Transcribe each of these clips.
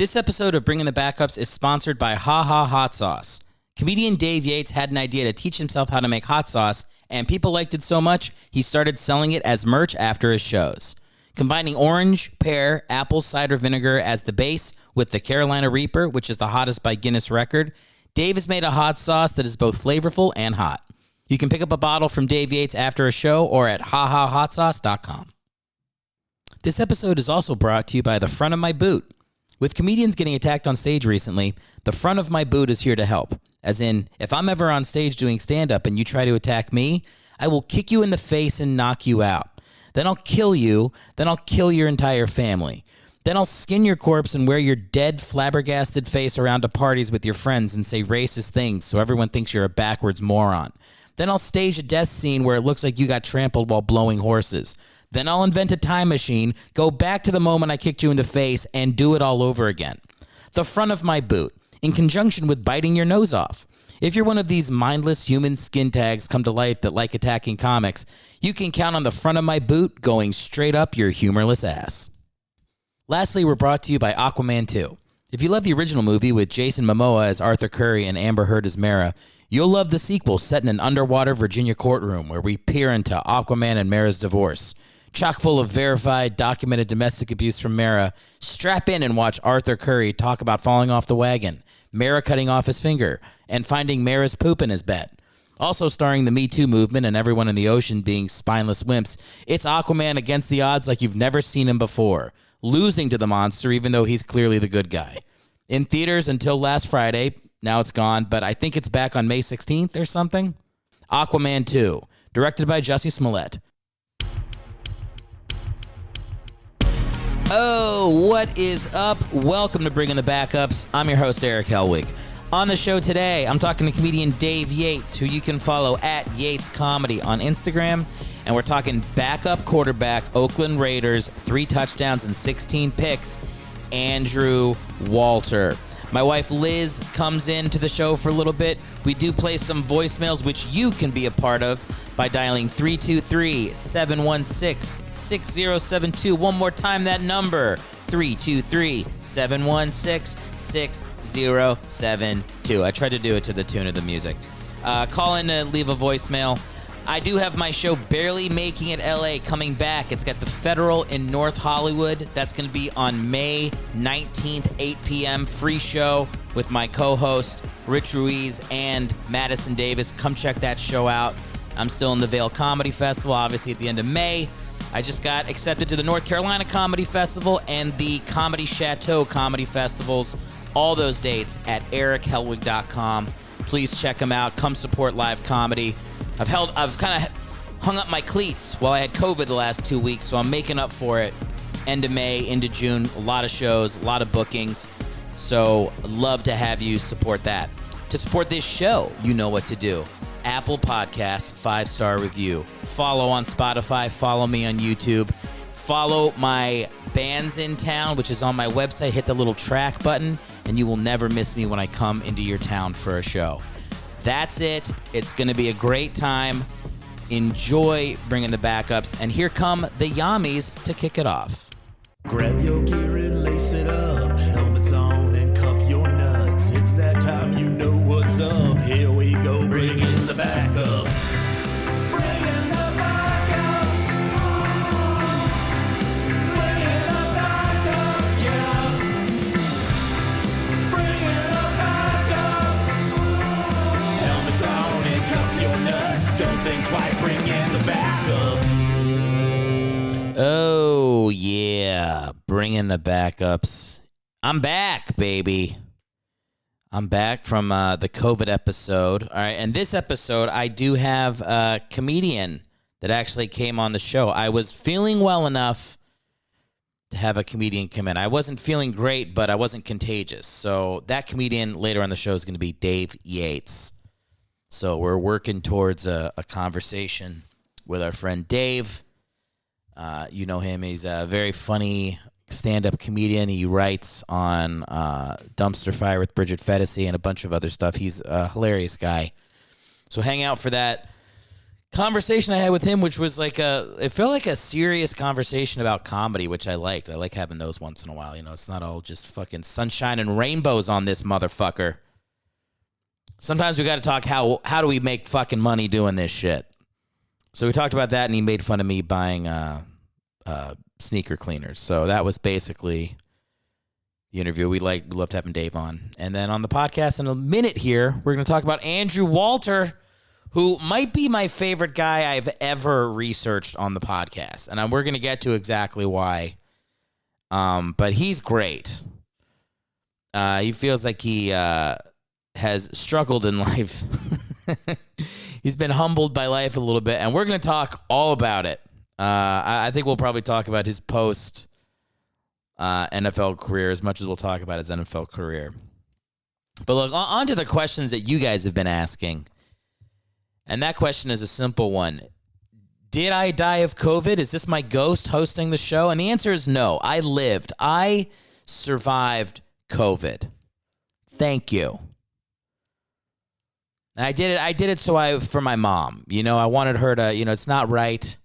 This episode of Bringing the Backups is sponsored by Ha Ha Hot Sauce. Comedian Dave Yates had an idea to teach himself how to make hot sauce, and people liked it so much, he started selling it as merch after his shows. Combining orange, pear, apple cider vinegar as the base with the Carolina Reaper, which is the hottest by Guinness record, Dave has made a hot sauce that is both flavorful and hot. You can pick up a bottle from Dave Yates after a show or at hahahotsauce.com. This episode is also brought to you by the front of my boot. With comedians getting attacked on stage recently, the front of my boot is here to help. As in, if I'm ever on stage doing stand-up and you try to attack me, I will kick you in the face and knock you out. Then I'll kill you, then I'll kill your entire family. Then I'll skin your corpse and wear your dead, flabbergasted face around to parties with your friends and say racist things so everyone thinks you're a backwards moron. Then I'll stage a death scene where it looks like you got trampled while blowing horses. Then I'll invent a time machine, go back to the moment I kicked you in the face, and do it all over again. The front of my boot, in conjunction with biting your nose off. If you're one of these mindless human skin tags come to life that like attacking comics, you can count on the front of my boot going straight up your humorless ass. Lastly, we're brought to you by Aquaman 2. If you love the original movie with Jason Momoa as Arthur Curry and Amber Heard as Mara, you'll love the sequel set in an underwater Virginia courtroom where we peer into Aquaman and Mara's divorce. Chock full of verified, documented domestic abuse from Mara, strap in and watch Arthur Curry talk about falling off the wagon, Mara cutting off his finger, and finding Mara's poop in his bed. Also starring the Me Too movement and everyone in the ocean being spineless wimps, it's Aquaman against the odds like you've never seen him before, losing to the monster even though he's clearly the good guy. In theaters until last Friday, now it's gone, but I think it's back on May 16th or something. Aquaman 2, directed by Jussie Smollett. Oh, what is up? Welcome to Bringing the Backups. I'm your host, Erick Hellwig. On the show today, I'm talking to comedian Dave Yates, who you can follow at Yates Comedy on Instagram. And we're talking backup quarterback, Oakland Raiders, 3 touchdowns and 16 picks, Andrew Walter. My wife Liz comes into the show for a little bit. We do play some voicemails, which you can be a part of by dialing 323-716-6072. One more time, that number, 323-716-6072. I tried to do it to the tune of the music. Call in to leave a voicemail. I do have my show Barely Making It LA coming back. It's got the Federal in North Hollywood. That's going to be on May 19th, 8 p.m. Free show with my co-host Rich Ruiz and Madison Davis. Come check that show out. I'm still in the Vail Comedy Festival, obviously at the end of May. I just got accepted to the North Carolina Comedy Festival and the Comedy Chateau Comedy Festivals. All those dates at erickhellwig.com. Please check them out. Come support live comedy. I've kind of hung up my cleats while I had COVID the last 2 weeks, so I'm making up for it. End of May, into June, a lot of shows, a lot of bookings. So I'd love to have you support that. To support this show, you know what to do. Apple Podcast, 5-star review. Follow on Spotify, follow me on YouTube. Follow my Bands in Town, which is on my website. Hit the little track button, and you will never miss me when I come into your town for a show. That's it. It's going to be a great time. Enjoy Bringing the Backups. And here come the Yammies to kick it off. Grab your gear and lace it up. Helmets on and cup your nuts. It's that time, you know what's up. Here we go, bringing the backup. Bringing the backups. Bringing the backups, yeah. Bringing the backups. Helmets on and cup your nuts. Don't think twice, bring in the backups. Oh, yeah. Bringing the backups. I'm back, baby. I'm back from the COVID episode. All right, and this episode, I do have a comedian that actually came on the show. I was feeling well enough to have a comedian come in. I wasn't feeling great, but I wasn't contagious. So that comedian later on the show is going to be Dave Yates. So we're working towards a conversation with our friend Dave. You know him. He's a very funny stand-up comedian. He writes on Dumpster Fire with Bridget Fetisi and a bunch of other stuff. He's a hilarious guy. So hang out for that. conversation I had with him, which was it felt like a serious conversation about comedy, which I liked. I like having those once in a while. It's not all just fucking sunshine and rainbows on this motherfucker. Sometimes we got to talk how do we make fucking money doing this shit. So we talked about that, and he made fun of me buying sneaker cleaners. So that was basically the interview. We loved having Dave on. And then on the podcast in a minute here, we're going to talk about Andrew Walter, who might be my favorite guy I've ever researched on the podcast. And we're going to get to exactly why. But he's great. He feels like he has struggled in life. He's been humbled by life a little bit, and we're going to talk all about it. I think we'll probably talk about his post NFL career as much as we'll talk about his NFL career. But look, on to the questions that you guys have been asking. And that question is a simple one. Did I die of COVID? Is this my ghost hosting the show? And the answer is no. I lived. I survived COVID. Thank you. And I did it for my mom. I wanted her to, it's not right.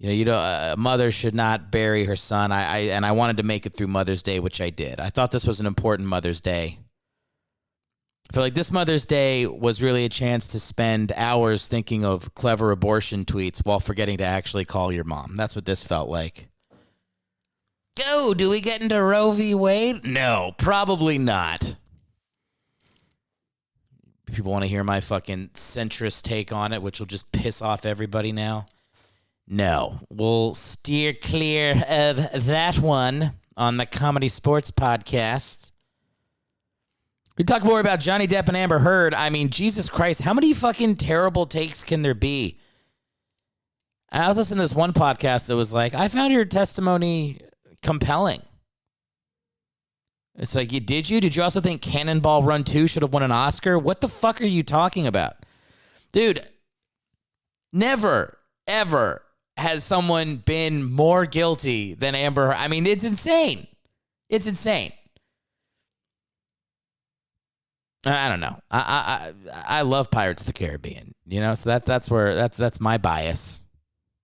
A mother should not bury her son. I wanted to make it through Mother's Day, which I did. I thought this was an important Mother's Day. I feel like this Mother's Day was really a chance to spend hours thinking of clever abortion tweets while forgetting to actually call your mom. That's what this felt like. Oh, do we get into Roe v. Wade? No, probably not. People want to hear my fucking centrist take on it, which will just piss off everybody now. No, we'll steer clear of that one on the Comedy Sports Podcast. We talk more about Johnny Depp and Amber Heard. I mean, Jesus Christ, how many fucking terrible takes can there be? I was listening to this one podcast that was like, I found your testimony compelling. It's like, did you? Did you also think Cannonball Run 2 should have won an Oscar? What the fuck are you talking about? Dude, never, ever has someone been more guilty than Amber Heard. I mean, it's insane. It's insane. I don't know. I love Pirates of the Caribbean, so that's my bias.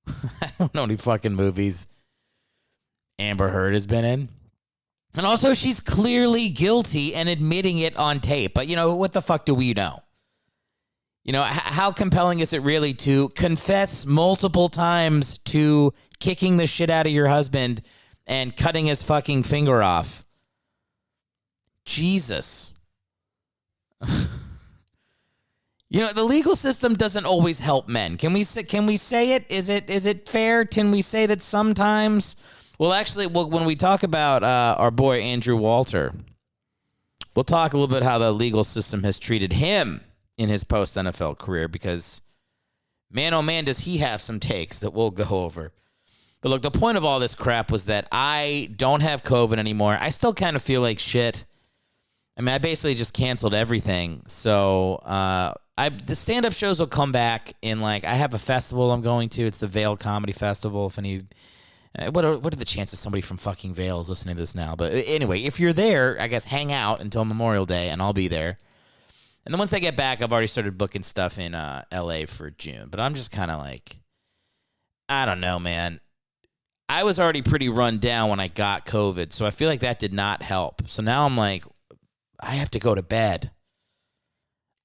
I don't know any fucking movies Amber Heard has been in. And also, she's clearly guilty and admitting it on tape. But, what the fuck do we know? How compelling is it really to confess multiple times to kicking the shit out of your husband and cutting his fucking finger off? Jesus. The legal system doesn't always help men. Can we say it? Is it fair? Can we say that sometimes? Well, actually, when we talk about our boy Andrew Walter, we'll talk a little bit how the legal system has treated him in his post-NFL career, because, man, oh, man, does he have some takes that we'll go over. But look, the point of all this crap was that I don't have COVID anymore. I still kind of feel like shit. I mean, I basically just canceled everything. So the stand-up shows will come back in, I have a festival I'm going to. It's the Vail Comedy Festival. If any... What are the chances somebody from fucking Vail is listening to this now? But anyway, if you're there, I guess hang out until Memorial Day, and I'll be there. And then once I get back, I've already started booking stuff in L.A. for June. But I'm just kind of I don't know, man. I was already pretty run down when I got COVID, so I feel like that did not help. So now I'm I have to go to bed.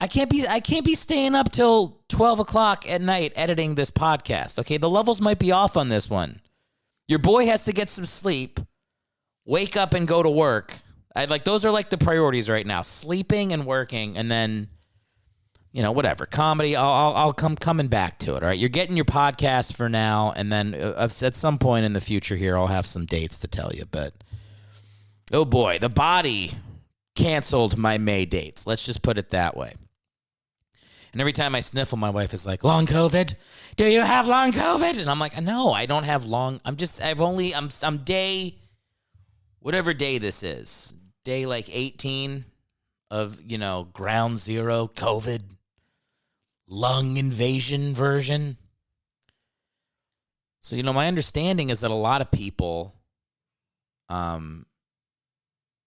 I can't be staying up till 12 o'clock at night editing this podcast. Okay, the levels might be off on this one. Your boy has to get some sleep, wake up and go to work. Those are the priorities right now: sleeping and working, and then, whatever comedy. I'll coming back to it. All right, you're getting your podcast for now, and then at some point in the future here, I'll have some dates to tell you. But oh boy, the body canceled my May dates. Let's just put it that way. And every time I sniffle, my wife is like, long COVID? Do you have long COVID? And I'm like, no, I don't have long. I'm day, whatever day this is. Day 18 of, ground zero, COVID, lung invasion version. So, my understanding is that a lot of people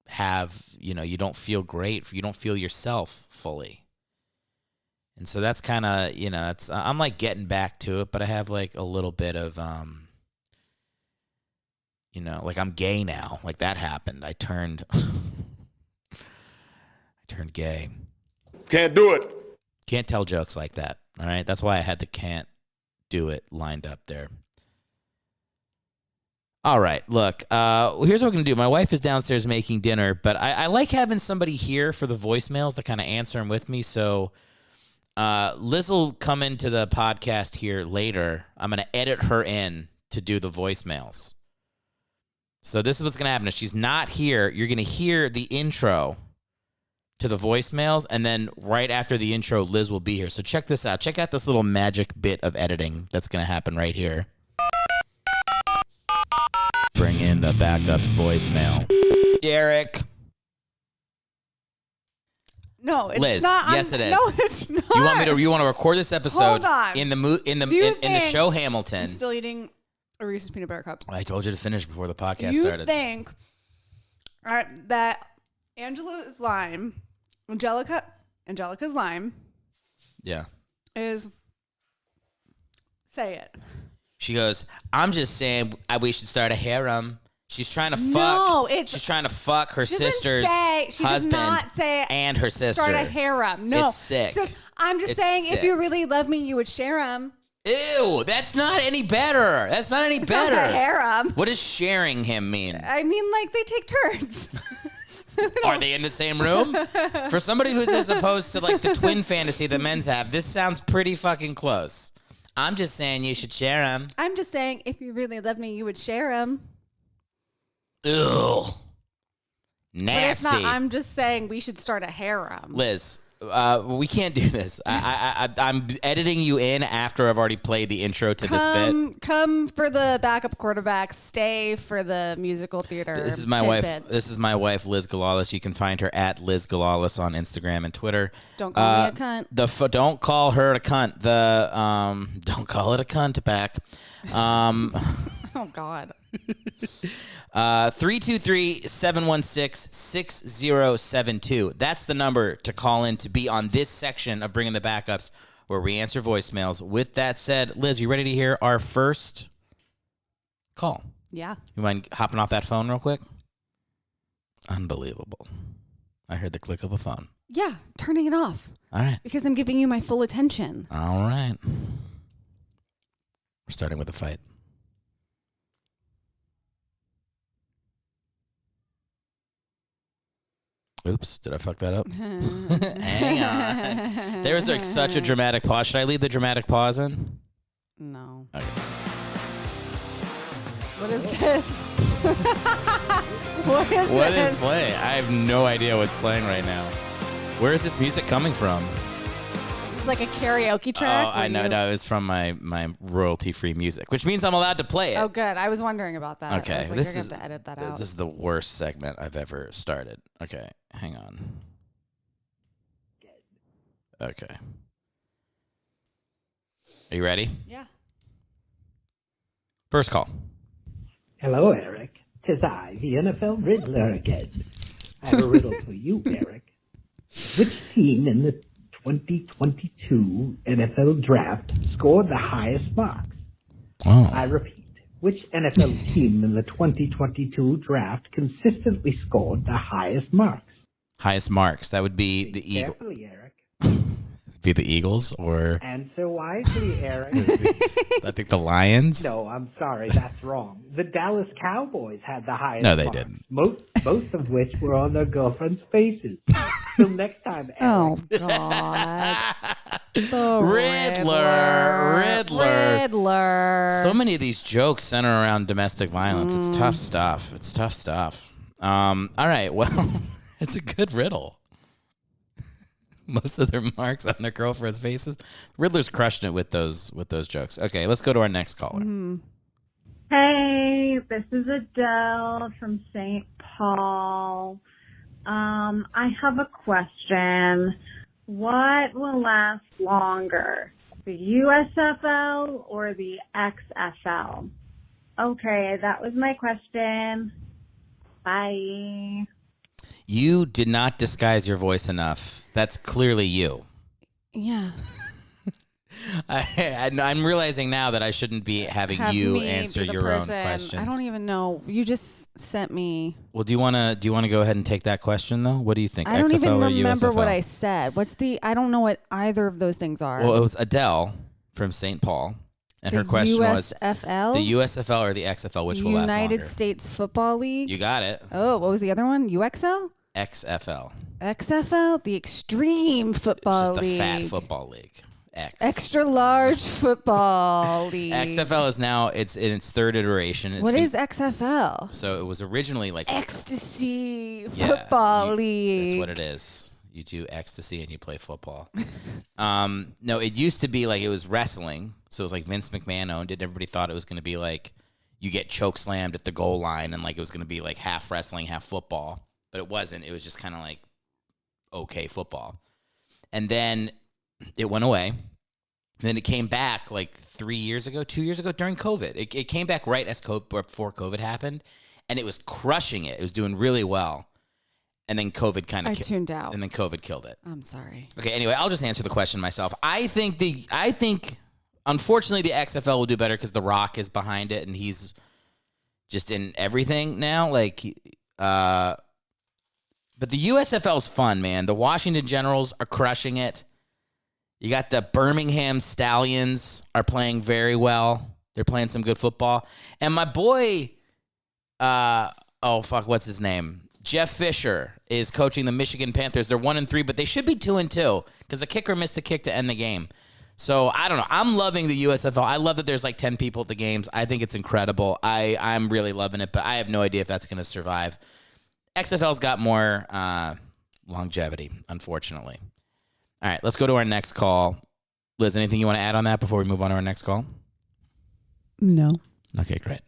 have, you don't feel great. You don't feel yourself fully. And so that's kind of, it's I'm like getting back to it, but I have like a little bit of, like I'm gay now. Like that happened. I turned gay. Can't do it. Can't tell jokes like that. All right. That's why I had the can't do it lined up there. All right. Look, here's what we're going to do. My wife is downstairs making dinner, but I like having somebody here for the voicemails to kind of answer them with me. So Liz will come into the podcast here later. I'm going to edit her in to do the voicemails. So this is what's going to happen. If she's not here, you're going to hear the intro to the voicemails, and then right after the intro, Liz will be here. So check this out. Check out this little magic bit of editing that's going to happen right here. Bring in the backups voicemail. Erick. No, it's Liz, not. yes, it is. No, it's not. You want to record this episode Hold on. in the show Hamilton. I'm still eating a Reese's peanut butter cup. I told you to finish before the podcast started. You think that Angela's line, Angelica's line, Yeah. is say it. She goes, I'm just saying we should start a harem. She's trying to fuck. No, she's trying to fuck her she doesn't sister's say, she husband does not say and her sister. Start a harem. No, It's sick. I'm just It's saying, sick. if you really love me, you would share them. Ew, that's not any better. That's not any It's better. not a harem. What does sharing him mean? I mean, like they take turns. Are they in the same room? For somebody who's as opposed to like the twin fantasy that men's have, this sounds pretty fucking close. I'm just saying you should share them. I'm just saying, if you really love me, you would share them. Ugh. But Nasty. it's not. I'm just saying we should start a harem. Liz, we can't do this. I'm editing you in after I've already played the intro to this bit. Come for the backup quarterback. Stay for the musical theater. This is my wife, Liz Galalis. You can find her at Liz Galalis on Instagram and Twitter. Don't call me a cunt. Don't call her a cunt. Don't call it a cunt back. Oh God. 323-716-6072. That's the number to call in to be on this section of Bringing the Backups where we answer voicemails. With that said, Liz, you ready to hear our first call? Yeah. You mind hopping off that phone real quick? Unbelievable. I heard the click of a phone. Yeah. Turning it off. All right. Because I'm giving you my full attention. All right. We're starting with a fight. Oops, did I fuck that up? Hang on. There was like such a dramatic pause. Should I leave the dramatic pause in? No. Okay. What is this? What is What this? is playing? I have no idea what's playing right now. Where is this music coming from? This is like a karaoke track. Oh, I know. No, it's from my royalty-free music, which means I'm allowed to play it. Oh, good. I was wondering about that. Okay, I was like, this you're is going to edit that out. This is the worst segment I've ever started. Okay, hang on. Okay. Are you ready? Yeah. First call. Hello, Eric. 'Tis I, the NFL Riddler again. I have a riddle for you, Eric. Which team in the 2022 NFL Draft scored the highest marks? Oh. I repeat, which NFL team in the 2022 Draft consistently scored the highest marks? Highest marks. That would be the Eagles. Carefully, Eric. Be the Eagles or Answer wisely, Eric. I think the Lions. No, I'm sorry, that's wrong. The Dallas Cowboys had the highest No, they marks, didn't. Most of which were on their girlfriends' faces. Till next time, Eric. Oh, God. The Riddler. So many of these jokes center around domestic violence. It's tough stuff. All right, well, it's a good riddle. Most of their marks on their girlfriends' faces. Riddler's crushing it with those jokes. Okay, let's go to our next caller. Mm-hmm. Hey, this is Adele from St. Paul. I have a question. What will last longer, the USFL or the XFL? Okay, that was my question. Bye. You did not disguise your voice enough. That's clearly you. Yeah. I'm realizing now that I shouldn't be having Have you me answer be the your own person. questions. I don't even know. You just sent me. Well, do you want to go ahead and take that question though? What do you think? I don't XFL even or remember USFL? what I said. I don't know what either of those things are. Well, it was Adele from St. Paul, and her question was USFL? the USFL or the XFL, which will last longer? United States Football League. You got it. Oh, what was the other one? UXL? XFL. XFL? The Extreme Football It's just League. the fat football league. Extra large football league. XFL is now it's in its third iteration. What is XFL? So it was originally like Ecstasy Football League. That's what it is. You do ecstasy and you play football. No, it used to be like it was wrestling. So it was like Vince McMahon owned it. Everybody thought it was going to be like you get choke slammed at the goal line and like it was going to be like half wrestling, half football. But it wasn't. It was just kind of like okay football. And then it went away. Then it came back like 2 years ago during COVID. It came back right as before COVID happened, and it was crushing it. It was doing really well, and then COVID kind of tuned out. And then COVID killed it. I'm sorry. Okay, anyway, I'll just answer the question myself. I think unfortunately the XFL will do better because The Rock is behind it, and he's just in everything now. But the USFL is fun, man. The Washington Generals are crushing it. You got the Birmingham Stallions are playing very well. They're playing some good football. And my boy, what's his name? Jeff Fisher is coaching the Michigan Panthers. They're 1-3, but they should be 2-2 because the kicker missed a kick to end the game. So I don't know. I'm loving the USFL. I love that there's like 10 people at the games. I think it's incredible. I'm really loving it, but I have no idea if that's going to survive. XFL's got more longevity, unfortunately. All right, let's go to our next call. Liz, anything you want to add on that before we move on to our next call? No. Okay, great.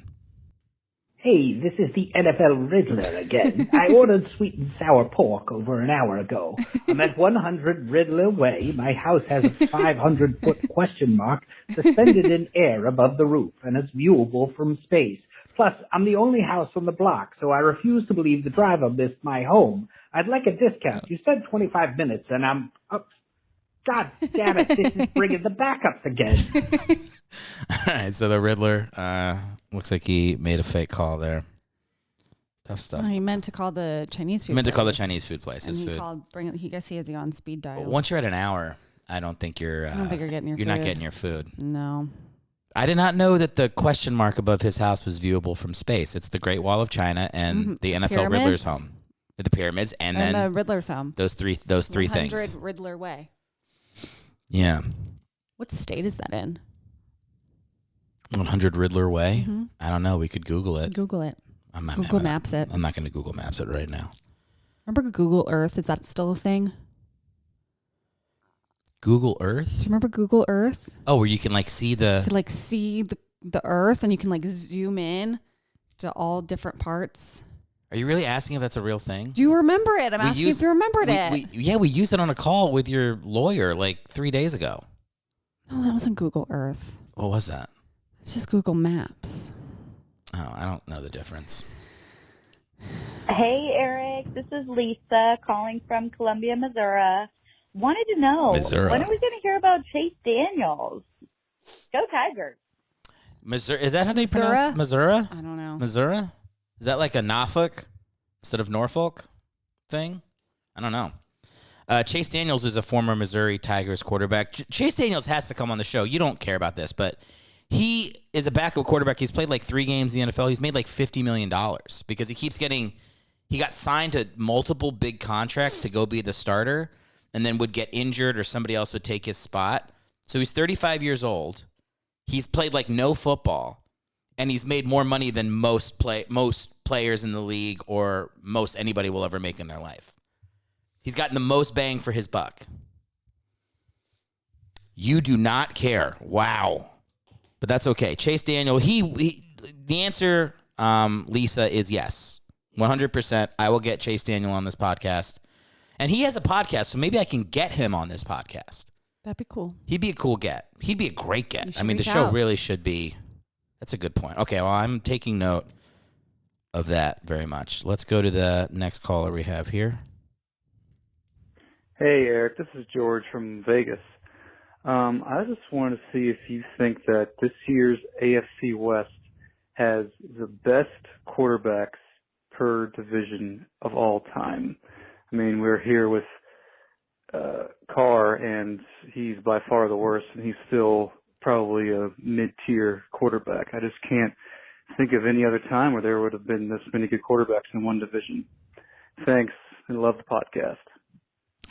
Hey, this is the NFL Riddler again. I ordered sweet and sour pork over an hour ago. I'm at 100 Riddler Way. My house has a 500-foot question mark suspended in air above the roof, and it's viewable from space. Plus, I'm the only house on the block, so I refuse to believe the driver missed my home. I'd like a discount. You said 25 minutes, and I'm... God damn it, this is bringing the backups again. All right, so the Riddler looks like he made a fake call there. Tough stuff. He meant to call the Chinese food He meant to call the place. Chinese food place. His food. He guess he has you on speed dial. Once you're at an hour, I don't think you're getting your food. You're not getting your food. No. I did not know that the question mark above his house was viewable from space. It's the Great Wall of China and the NFL Pyramids? Riddler's home. The pyramids and then the Riddler's home. Those three 100 things. Riddler Way. Yeah. What state is that in? 100 Riddler Way? I don't know. We could Google it. Google it. I'm Google Maps it. I'm not going to Google Maps it right now. Remember Google Earth? Is that still a thing? Do Google Earth? you remember Google Earth? Oh, where you can like see the... You could like see the Earth and you can like zoom in to all different parts. Are you really asking if that's a real thing? Do you remember it? I'm asking if you remembered it. We used it on a call with your lawyer like 3 days ago. No, that wasn't Google Earth. What was that? It's just Google Maps. Oh, I don't know the difference. Hey, Eric. This is Lisa calling from Columbia, Missouri. Wanted to know, Missouri. when are we going to hear about Chase Daniels? Go Tigers. Missouri? Is that how they Missouri? pronounce Missouri? I don't know. Missouri? Is that like a Norfolk instead of Norfolk thing? I don't know. Chase Daniels is a former Missouri Tigers quarterback. Chase Daniels has to come on the show. You don't care about this, but he is a backup quarterback. He's played like 3 games in the NFL. He's made like $50 million because he got signed to multiple big contracts to go be the starter and then would get injured or somebody else would take his spot. So he's 35 years old. He's played like no football. And he's made more money than most players in the league or most anybody will ever make in their life. He's gotten the most bang for his buck. You do not care. Wow. But that's okay. Chase Daniel, the answer, Lisa, is yes. 100%. I will get Chase Daniel on this podcast. And he has a podcast, so maybe I can get him on this podcast. That'd be cool. He'd be a cool get. He'd be a great get. I mean, the reach show out. really should be... That's a good point. Okay, well, I'm taking note of that very much. Let's go to the next caller we have here. Hey, Eric. This is George from Vegas. I just wanted to see if you think that this year's AFC West has the best quarterbacks per division of all time. I mean, we're here with Carr, and he's by far the worst, and he's still probably a mid-tier quarterback. I just can't think of any other time where there would have been this many good quarterbacks in one division. Thanks, and love the podcast.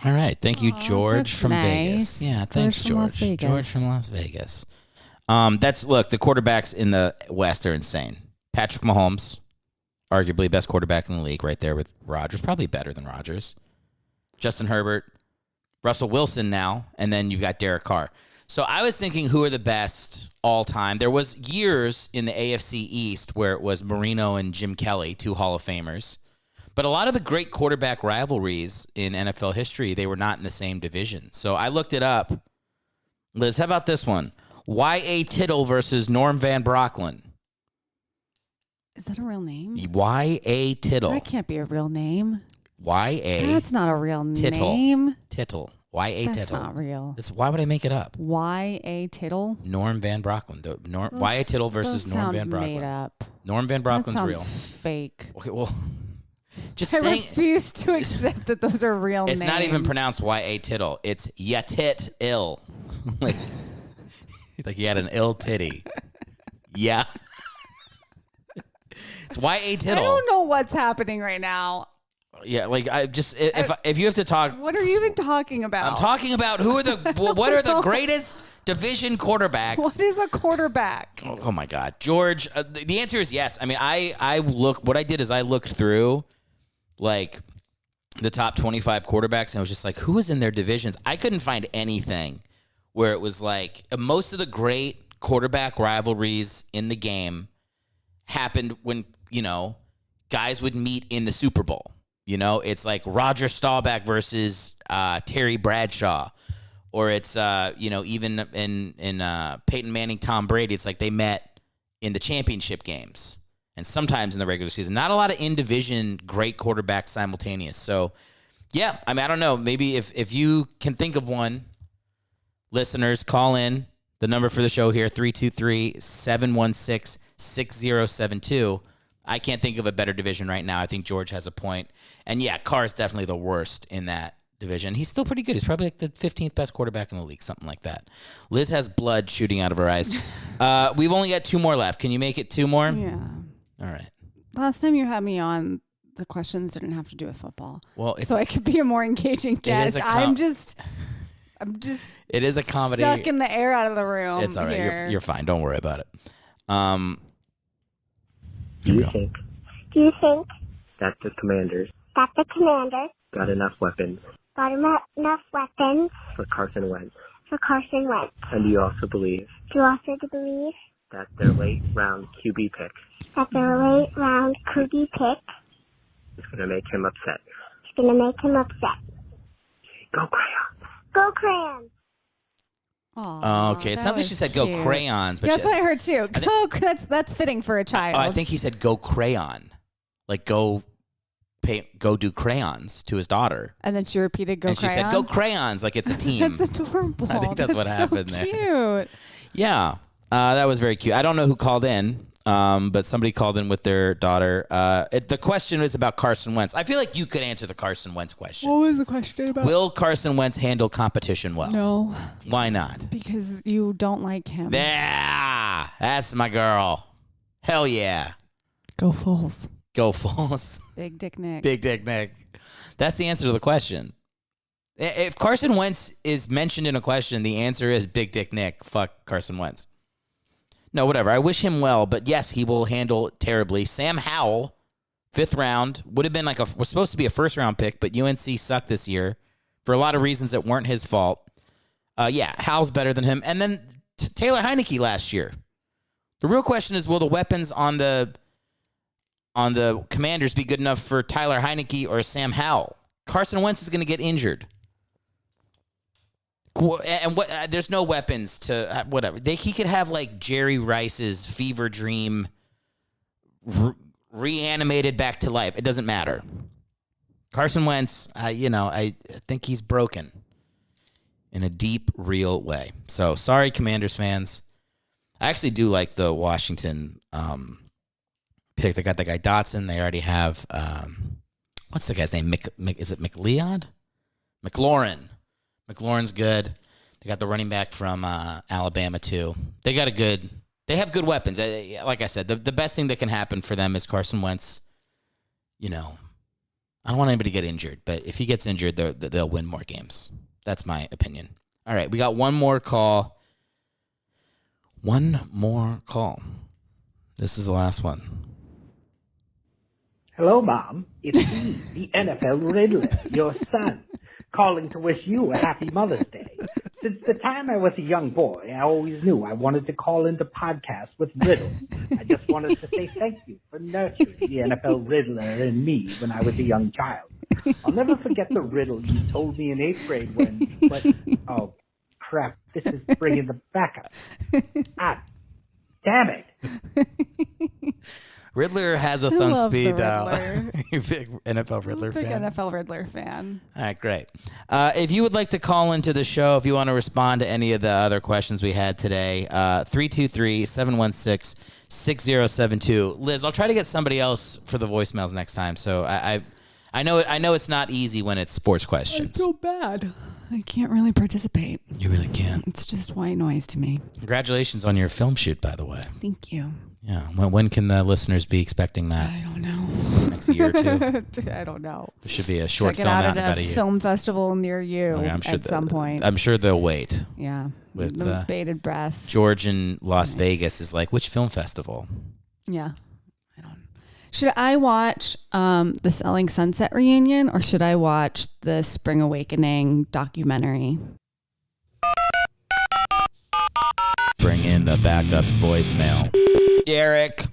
All right. Thank you, George that's from nice. Vegas. Yeah, thanks, George from Las George. Vegas. George from Las Vegas. Look, the quarterbacks in the West are insane. Patrick Mahomes, arguably best quarterback in the league, right there with Rodgers, probably better than Rodgers. Justin Herbert, Russell Wilson now, and then you've got Derek Carr. So I was thinking, who are the best all time? There was years in the AFC East where it was Marino and Jim Kelly, two Hall of Famers. But a lot of the great quarterback rivalries in NFL history, they were not in the same division. So I looked it up. Liz, how about this one? Y.A. Tittle versus Norm Van Brocklin. Is that a real name? Y.A. Tittle. That can't be a real name. Y.A. That's not a real Tittle. name. Tittle. Y.A. That's Tittle. not real. Why would I make it up? Y.A. Tittle? Norm Van Brocklin. Y.A. Tittle versus Those Norm sound Van Brocklin. made up. Norm Van That Brocklin's sounds real. fake. Okay, well, just I saying. refuse to accept that those are real names. It's not even pronounced Y.A. Tittle. It's Yatit ill. like he had an ill titty. Yeah. It's Y.A. Tittle. I don't know what's happening right now. Yeah, like I just if you have to talk, What are you even talking about? I'm talking about what are the greatest division quarterbacks? What is a quarterback? Oh my God, George. The answer is yes. I mean, I looked through like the top 25 quarterbacks, and I was just like, who is in their divisions? I couldn't find anything where it was like most of the great quarterback rivalries in the game happened when guys would meet in the Super Bowl. It's like Roger Staubach versus Terry Bradshaw, or it's even in Peyton Manning, Tom Brady. It's like they met in the championship games and sometimes in the regular season. Not a lot of in-division great quarterbacks simultaneous. So, yeah, I mean, I don't know. Maybe if you can think of one, listeners, call in. The number for the show here, 323-716-6072. I can't think of a better division right now. I think George has a point. And, yeah, Carr is definitely the worst in that division. He's still pretty good. He's probably like the 15th best quarterback in the league, something like that. Liz has blood shooting out of her eyes. We've only got 2 more left. Can you make it 2 more? Yeah. All right. Last time you had me on, the questions didn't have to do with football. Well, so I could be a more engaging guest. I'm just it is a comedy. Sucking the air out of the room. It's all right. You're fine. Don't worry about it. Do you think that the Commanders got enough weapons for Carson Wentz? And do you also believe that their late round QB pick is going to make him upset? Go Crayons! Aw, okay. It that sounds like was she said cute. go crayons. But That's what I heard too. That's fitting for a child. I think he said go crayon. Like go do crayons to his daughter. And then she repeated go and crayon. She said go crayons like it's a team. That's adorable. I think that's what happened so there. Cute. Yeah. That was very cute. I don't know who called in. But somebody called in with their daughter. The question was about Carson Wentz. I feel like you could answer the Carson Wentz question. What was the question about? Will Carson Wentz handle competition well? No. Why not? Because you don't like him. Yeah, that's my girl. Hell yeah. Go Foles. Go Foles. Big Dick Nick. Big Dick Nick. That's the answer to the question. If Carson Wentz is mentioned in a question, the answer is Big Dick Nick. Fuck Carson Wentz. No, whatever. I wish him well, but yes, he will handle it terribly. Sam Howell, 5th round, would have been was supposed to be a 1st-round pick, but UNC sucked this year for a lot of reasons that weren't his fault. Yeah, Howell's better than him. And then Taylor Heineke last year. The real question is, will the weapons on the Commanders be good enough for Tyler Heineke or Sam Howell? Carson Wentz is going to get injured. And there's no weapons to whatever. He could have like Jerry Rice's fever dream reanimated back to life. It doesn't matter. Carson Wentz, I think he's broken. in a deep, real way. So sorry, Commanders fans. I actually do like the Washington pick. They got the guy Dotson. They already have, what's the guy's name? Is it McLeod? McLaurin. McLaurin's good. They got the running back from Alabama, too. They have good weapons. Like I said, the best thing that can happen for them is Carson Wentz. I don't want anybody to get injured, but if he gets injured, they'll win more games. That's my opinion. All right, we got one more call. One more call. This is the last one. Hello, Mom. It's me, the NFL Riddler, your son, calling to wish you a happy Mother's Day. Since the time I was a young boy, I always knew I wanted to call into podcasts with riddles. I just wanted to say thank you for nurturing the NFL Riddler in me when I was a young child. I'll never forget the riddle you told me in 8th grade oh, crap, this is bringing the backup. Ah, damn it. Riddler has us on speed dial. You big NFL Riddler fan? Big NFL Riddler fan. All right, great. If you would like to call into the show, if you want to respond to any of the other questions we had today, 323-716-6072. Liz, I'll try to get somebody else for the voicemails next time. So I know it's not easy when it's sports questions. I feel bad. I can't really participate. You really can't. It's just white noise to me. Congratulations on your film shoot, by the way. Thank you. Yeah. When can the listeners be expecting that? I don't know. Next year or two? I don't know. There should be a short Check film it out out in at about a a year. film festival near you Okay, at some point. I'm sure they'll wait. Yeah. With the bated breath. George in Las Vegas is like, which film festival? Yeah. Should I watch the Selling Sunset reunion or should I watch the Spring Awakening documentary? Bring in the backups voicemail. Erick.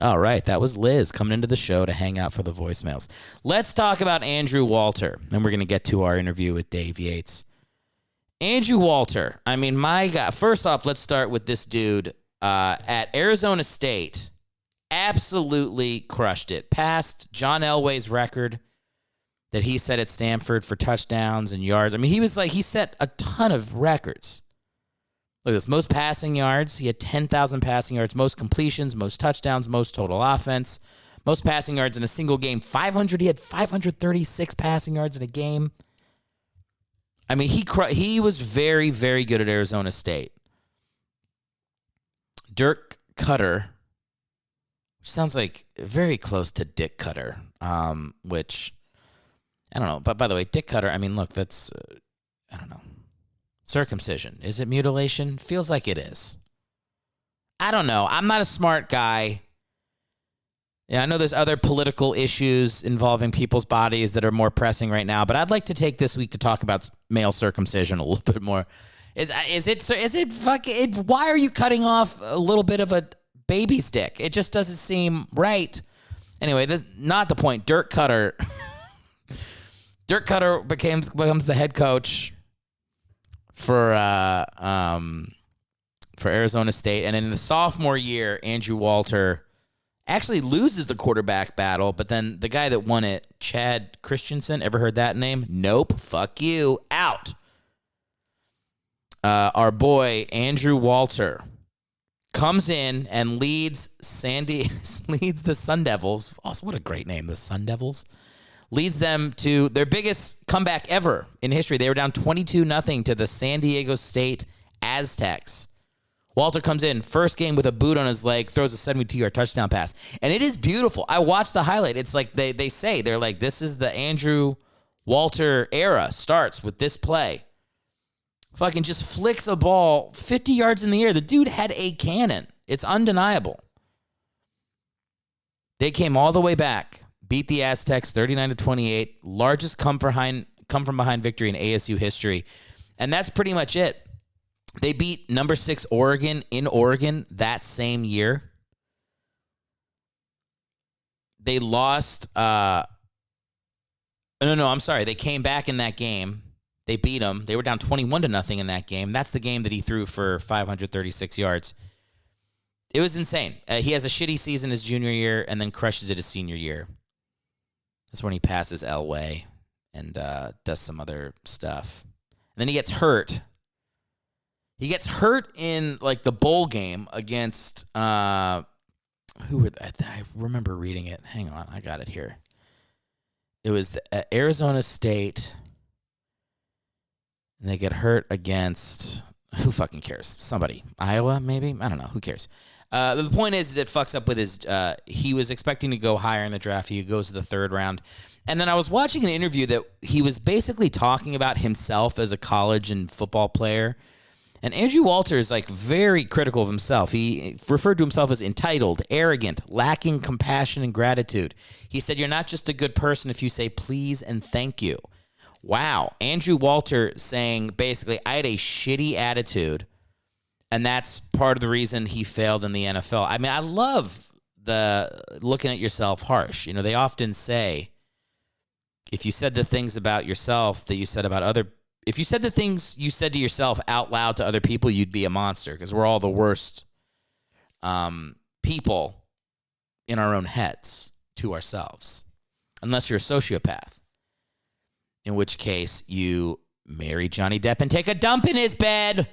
All right, that was Liz coming into the show to hang out for the voicemails. Let's talk about Andrew Walter. Then we're going to get to our interview with Dave Yates. Andrew Walter. I mean, my God. First off, let's start with this dude at Arizona State. Absolutely crushed it. Passed John Elway's record that he set at Stanford for touchdowns and yards. I mean, he set a ton of records. Look at this. Most passing yards. He had 10,000 passing yards. Most completions, most touchdowns, most total offense. Most passing yards in a single game. 500. He had 536 passing yards in a game. I mean, he was very, very good at Arizona State. Dirk Cutter, which sounds like very close to Dick Cutter, which, I don't know. But by the way, Dick Cutter, I mean, look, that's, I don't know. Circumcision. Is it mutilation? Feels like it is. I don't know. I'm not a smart guy. Yeah, I know there's other political issues involving people's bodies that are more pressing right now, but I'd like to take this week to talk about male circumcision a little bit more. Is it fucking, why are you cutting off a little bit of a baby's dick? It just doesn't seem right. Anyway, that's not the point. Dirk Cutter becomes the head coach for Arizona State, and in the sophomore year, Andrew Walter actually loses the quarterback battle, but then the guy that won it, Chad Christensen, ever heard that name? Nope. Fuck you. Out. Our boy Andrew Walter comes in and leads the Sun Devils. Also, what a great name, the Sun Devils. Leads them to their biggest comeback ever in history. They were down 22-0 to the San Diego State Aztecs. Walter comes in, first game with a boot on his leg, throws a 72-yard touchdown pass. And it is beautiful. I watched the highlight. It's like they say, they're like, this is the Andrew Walter era. Starts with this play. Fucking just flicks a ball 50 yards in the air. The dude had a cannon. It's undeniable. They came all the way back, beat the Aztecs 39-28, largest come from behind victory in ASU history. And that's pretty much it. They beat number 6 Oregon in Oregon that same year. They lost. I'm sorry. They came back in that game. They beat them. They were down 21-0 in that game. That's the game that he threw for 536 yards. It was insane. He has a shitty season his junior year and then crushes it his senior year. That's when he passes Elway and does some other stuff. then he gets hurt. He gets hurt in like the bowl game against who were that? I remember reading it. Hang on, I got it here. It was Arizona State, and they get hurt against who fucking cares? Somebody, Iowa maybe. I don't know. Who cares? The point is it fucks up with his. He was expecting to go higher in the draft. He goes to the 3rd round. And then I was watching an interview that he was basically talking about himself as a college and football player. And Andrew Walter is like very critical of himself. He referred to himself as entitled, arrogant, lacking compassion and gratitude. He said, you're not just a good person if you say please and thank you. Wow. Andrew Walter saying basically, I had a shitty attitude, and that's part of the reason he failed in the NFL. I mean, I love the looking at yourself harsh. You know, they often say, if you said the things about yourself that you said about if you said the things you said to yourself out loud to other people, you'd be a monster, because we're all the worst people in our own heads to ourselves, unless you're a sociopath, in which case you marry Johnny Depp and take a dump in his bed.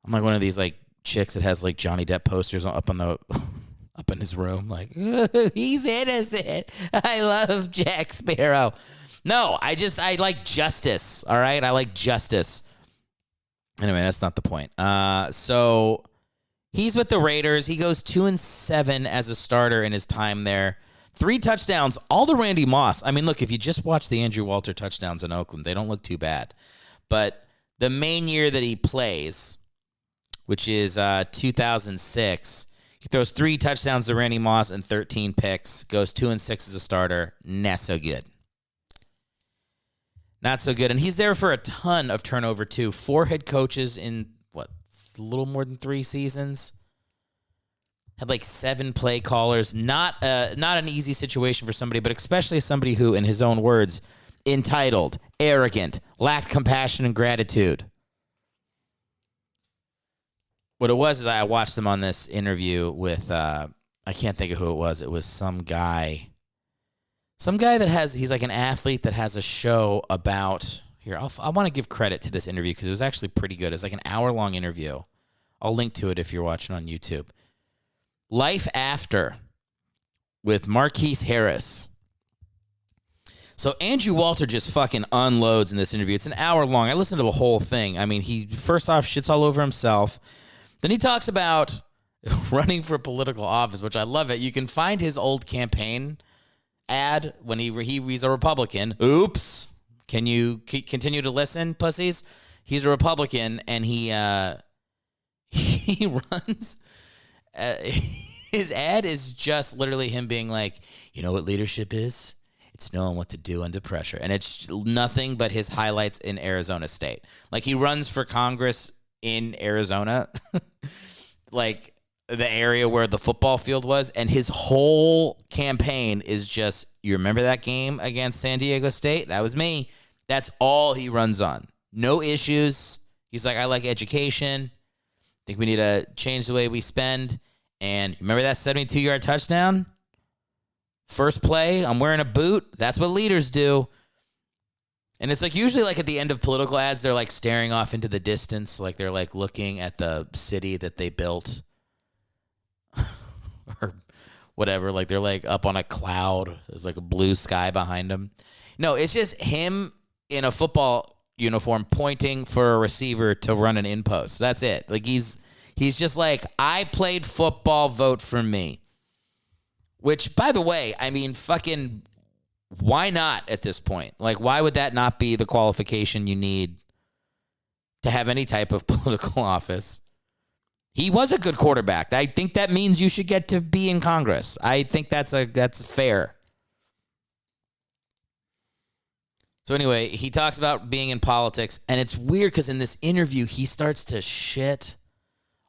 I'm like one of these like chicks that has like Johnny Depp posters up in his room, like, he's innocent. I love Jack Sparrow. No, I like justice. All right, I like justice. Anyway, that's not the point. So he's with the Raiders. He goes 2-7 as a starter in his time there. 3 touchdowns, all to Randy Moss. I mean, look, if you just watch the Andrew Walter touchdowns in Oakland, they don't look too bad. But the main year that he plays, which is 2006, he throws 3 touchdowns to Randy Moss and 13 picks, goes 2-6 as a starter. Not so good. Not so good. And he's there for a ton of turnover, too. 4 head coaches in, a little more than 3 seasons. Had like 7 play callers. Not an easy situation for somebody, but especially somebody who, in his own words, entitled, arrogant, lacked compassion and gratitude. What it was is I watched him on this interview with, I can't think of who it was. It was some guy that he's like an athlete that has a show about, here, I want to give credit to this interview because it was actually pretty good. It's like an hour-long interview. I'll link to it if you're watching on YouTube. Life After with Marquise Harris. So Andrew Walter just fucking unloads in this interview. It's an hour long. I listened to the whole thing. I mean, he first off shits all over himself. Then he talks about running for political office, which I love it. You can find his old campaign ad when he's a Republican. Oops. Can you continue to listen, pussies? He's a Republican, and he runs. His ad is just literally him being like, you know what leadership is? It's knowing what to do under pressure. And it's nothing but his highlights in Arizona State. Like, he runs for Congress in Arizona, like the area where the football field was. And his whole campaign is just, you remember that game against San Diego State? That was me. That's all he runs on. No issues. He's like, I like education. Think we need to change the way we spend. And remember that 72-yard touchdown? First play, I'm wearing a boot. That's what leaders do. And it's like usually like at the end of political ads, they're like staring off into the distance. Like they're like looking at the city that they built or whatever. Like they're like up on a cloud. There's like a blue sky behind them. No, it's just him in a football uniform pointing for a receiver to run an in post. That's it. Like he's just like, I played football, vote for me. Which, by the way, I mean, fucking, why not at this point? Like, why would that not be the qualification you need to have any type of political office? He was a good quarterback. I think that means you should get to be in Congress. I think that's fair. So anyway, he talks about being in politics, and it's weird because in this interview, he starts to shit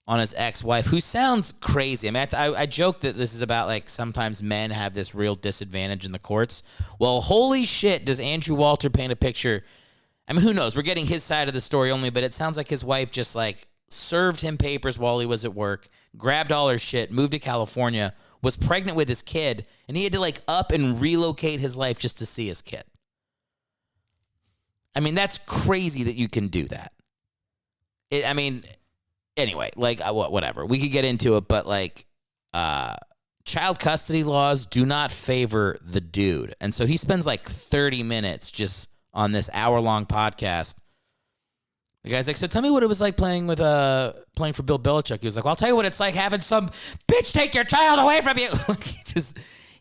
on his ex-wife, who sounds crazy. I mean, I joke that this is about, like, sometimes men have this real disadvantage in the courts. Well, holy shit, does Andrew Walter paint a picture? I mean, who knows? We're getting his side of the story only, but it sounds like his wife just, like, served him papers while he was at work, grabbed all her shit, moved to California, was pregnant with his kid, and he had to, like, up and relocate his life just to see his kid. I mean, that's crazy that you can do that. Anyway, like, whatever. We could get into it, but, like, child custody laws do not favor the dude. And so he spends, like, 30 minutes just on this hour-long podcast. The guy's like, so tell me what it was like playing for Bill Belichick. He was like, well, I'll tell you what it's like having some bitch take your child away from you.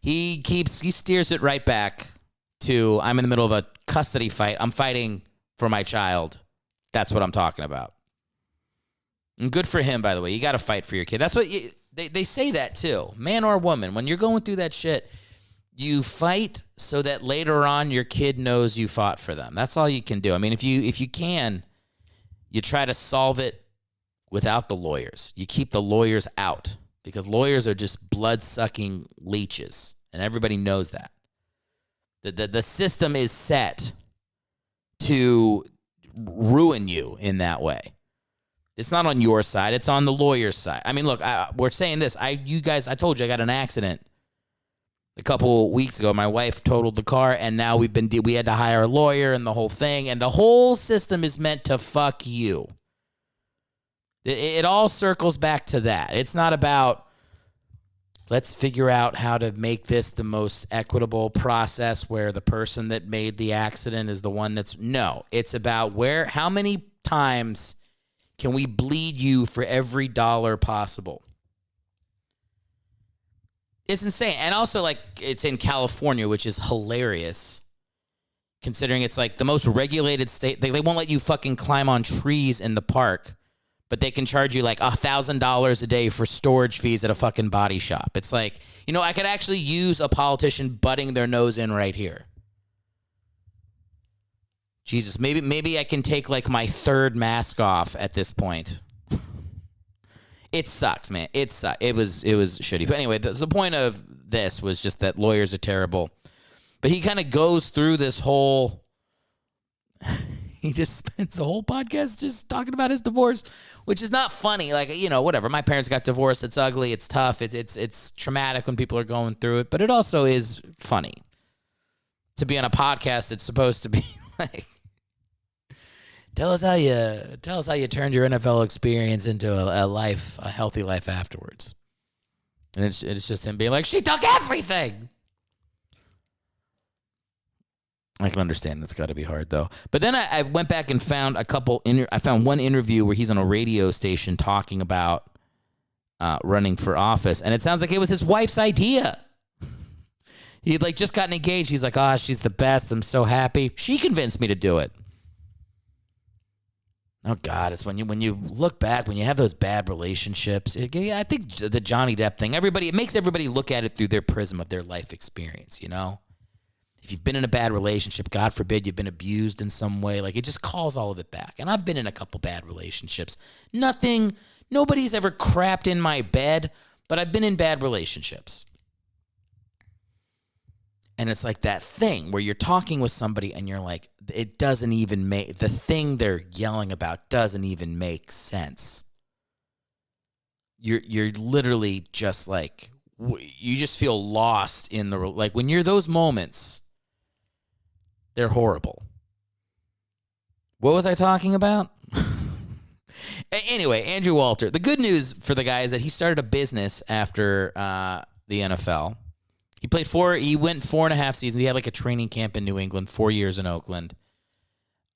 He steers it right back to, I'm in the middle of a custody fight. I'm fighting for my child. That's what I'm talking about. And good for him, by the way. You got to fight for your kid. That's what they say that too. Man or woman, when you're going through that shit, you fight so that later on your kid knows you fought for them. That's all you can do. I mean, if you can, you try to solve it without the lawyers. You keep the lawyers out because lawyers are just blood-sucking leeches, and everybody knows that. The system is set to ruin you in that way. It's not on your side. It's on the lawyer's side. I mean, look, we're saying this. I told you I got an accident a couple weeks ago. My wife totaled the car, and now we had to hire a lawyer and the whole thing. And the whole system is meant to fuck you. It all circles back to that. It's not about, let's figure out how to make this the most equitable process where the person that made the accident is the one that's... No, it's about how many times can we bleed you for every dollar possible? It's insane. And also, like, it's in California, which is hilarious, considering it's, like, the most regulated state. They won't let you fucking climb on trees in the park, but they can charge you, like, $1,000 a day for storage fees at a fucking body shop. It's like, I could actually use a politician butting their nose in right here. Jesus, maybe I can take, like, my third mask off at this point. It sucks, man. It sucks. It was shitty. But anyway, the point of this was just that lawyers are terrible. But he kind of goes through this whole... He just spends the whole podcast just talking about his divorce, which is not funny. Like, whatever. My parents got divorced. It's ugly. It's tough. It's traumatic when people are going through it. But it also is funny to be on a podcast that's supposed to be like... Tell us how you turned your NFL experience into a healthy life afterwards. And it's just him being like, she took everything. I can understand that's got to be hard though. But then I went back and found I found one interview where he's on a radio station talking about running for office, and it sounds like it was his wife's idea. He'd like just gotten engaged. He's like, she's the best. I'm so happy. She convinced me to do it. Oh God! It's when you look back, when you have those bad relationships. I think the Johnny Depp thing. It makes everybody look at it through their prism of their life experience. If you've been in a bad relationship, God forbid you've been abused in some way, like it just calls all of it back. And I've been in a couple bad relationships. Nobody's ever crapped in my bed, but I've been in bad relationships. And it's like that thing where you're talking with somebody and you're like, it doesn't even make, the thing they're yelling about doesn't even make sense. You're literally just like, you just feel lost in like when you're those moments, they're horrible. What was I talking about? Anyway, Andrew Walter. The good news for the guy is that he started a business after the NFL. He went 4.5 seasons. He had like a training camp in New England, 4 years in Oakland.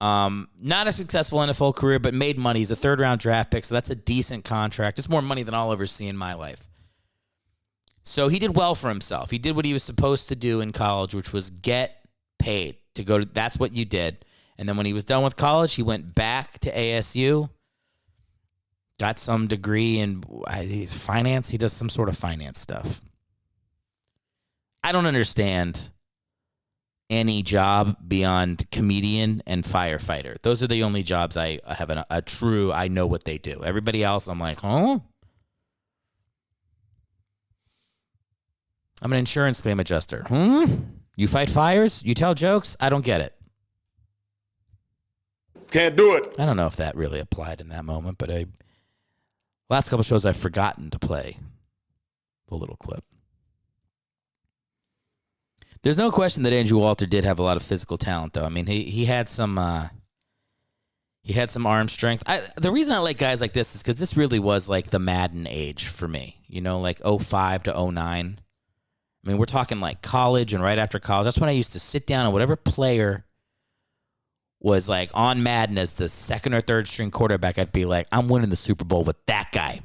Not a successful NFL career, but made money. He's a third-round draft pick, so that's a decent contract. It's more money than I'll ever see in my life. So he did well for himself. He did what he was supposed to do in college, which was get paid to go to. That's what you did. And then when he was done with college, he went back to ASU, got some degree in finance. He does some sort of finance stuff. I don't understand any job beyond comedian and firefighter. Those are the only jobs I have a true, I know what they do. Everybody else, I'm like, huh? I'm an insurance claim adjuster. You fight fires? You tell jokes? I don't get it. Can't do it. I don't know if that really applied in that moment, but last couple shows I've forgotten to play the little clip. There's no question that Andrew Walter did have a lot of physical talent, though. I mean, he had some arm strength. The reason I like guys like this is because this really was like the Madden age for me. You know, like 05 to 09. I mean, we're talking like college and right after college. That's when I used to sit down and whatever player was like on Madden as the second or third string quarterback, I'd be like, I'm winning the Super Bowl with that guy.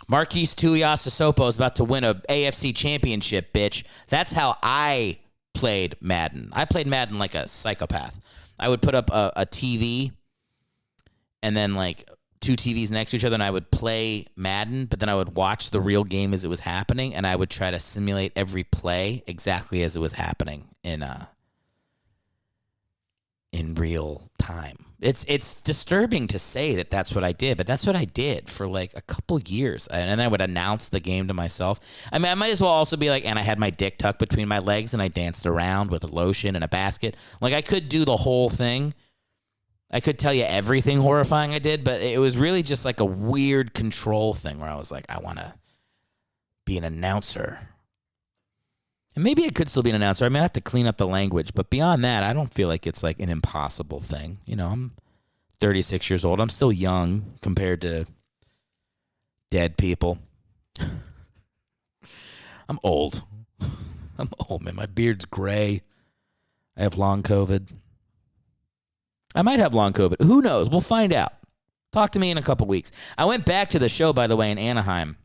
Marquise Tuiasosopo is about to win a AFC championship, bitch. That's how I played Madden. I played Madden like a psychopath. I would put up a TV and then like two TVs next to each other, and I would play Madden, but then I would watch the real game as it was happening, and I would try to simulate every play exactly as it was happening in real time. It's disturbing to say that that's what I did, but that's what I did for like a couple years. And then I would announce the game to myself. I mean, I might as well also be like, and I had my dick tucked between my legs and I danced around with a lotion and a basket. Like I could do the whole thing. I could tell you everything horrifying I did, but it was really just like a weird control thing where I was like, I want to be an announcer. And maybe I could still be an announcer. I mean, I have to clean up the language. But beyond that, I don't feel like it's like an impossible thing. You know, I'm 36 years old. I'm still young compared to dead people. I'm old. I'm old, man. My beard's gray. I have long COVID. I might have long COVID. Who knows? We'll find out. Talk to me in a couple weeks. I went back to the show, by the way, in Anaheim.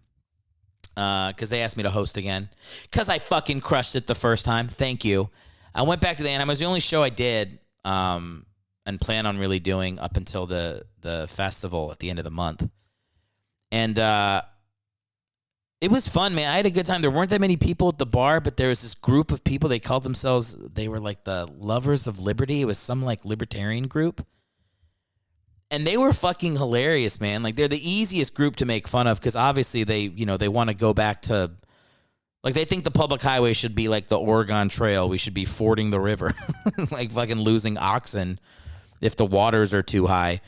Because they asked me to host again. Because I fucking crushed it the first time. Thank you. I went back to the Anaheim. It was the only show I did and plan on really doing up until the festival at the end of the month. And it was fun, man. I had a good time. There weren't that many people at the bar, but there was this group of people. They called themselves, they were like the Lovers of Liberty. It was some like libertarian group. And they were fucking hilarious, man. Like they're the easiest group to make fun of because obviously they want to go back to, like they think the public highway should be like the Oregon Trail. We should be fording the river, like fucking losing oxen if the waters are too high.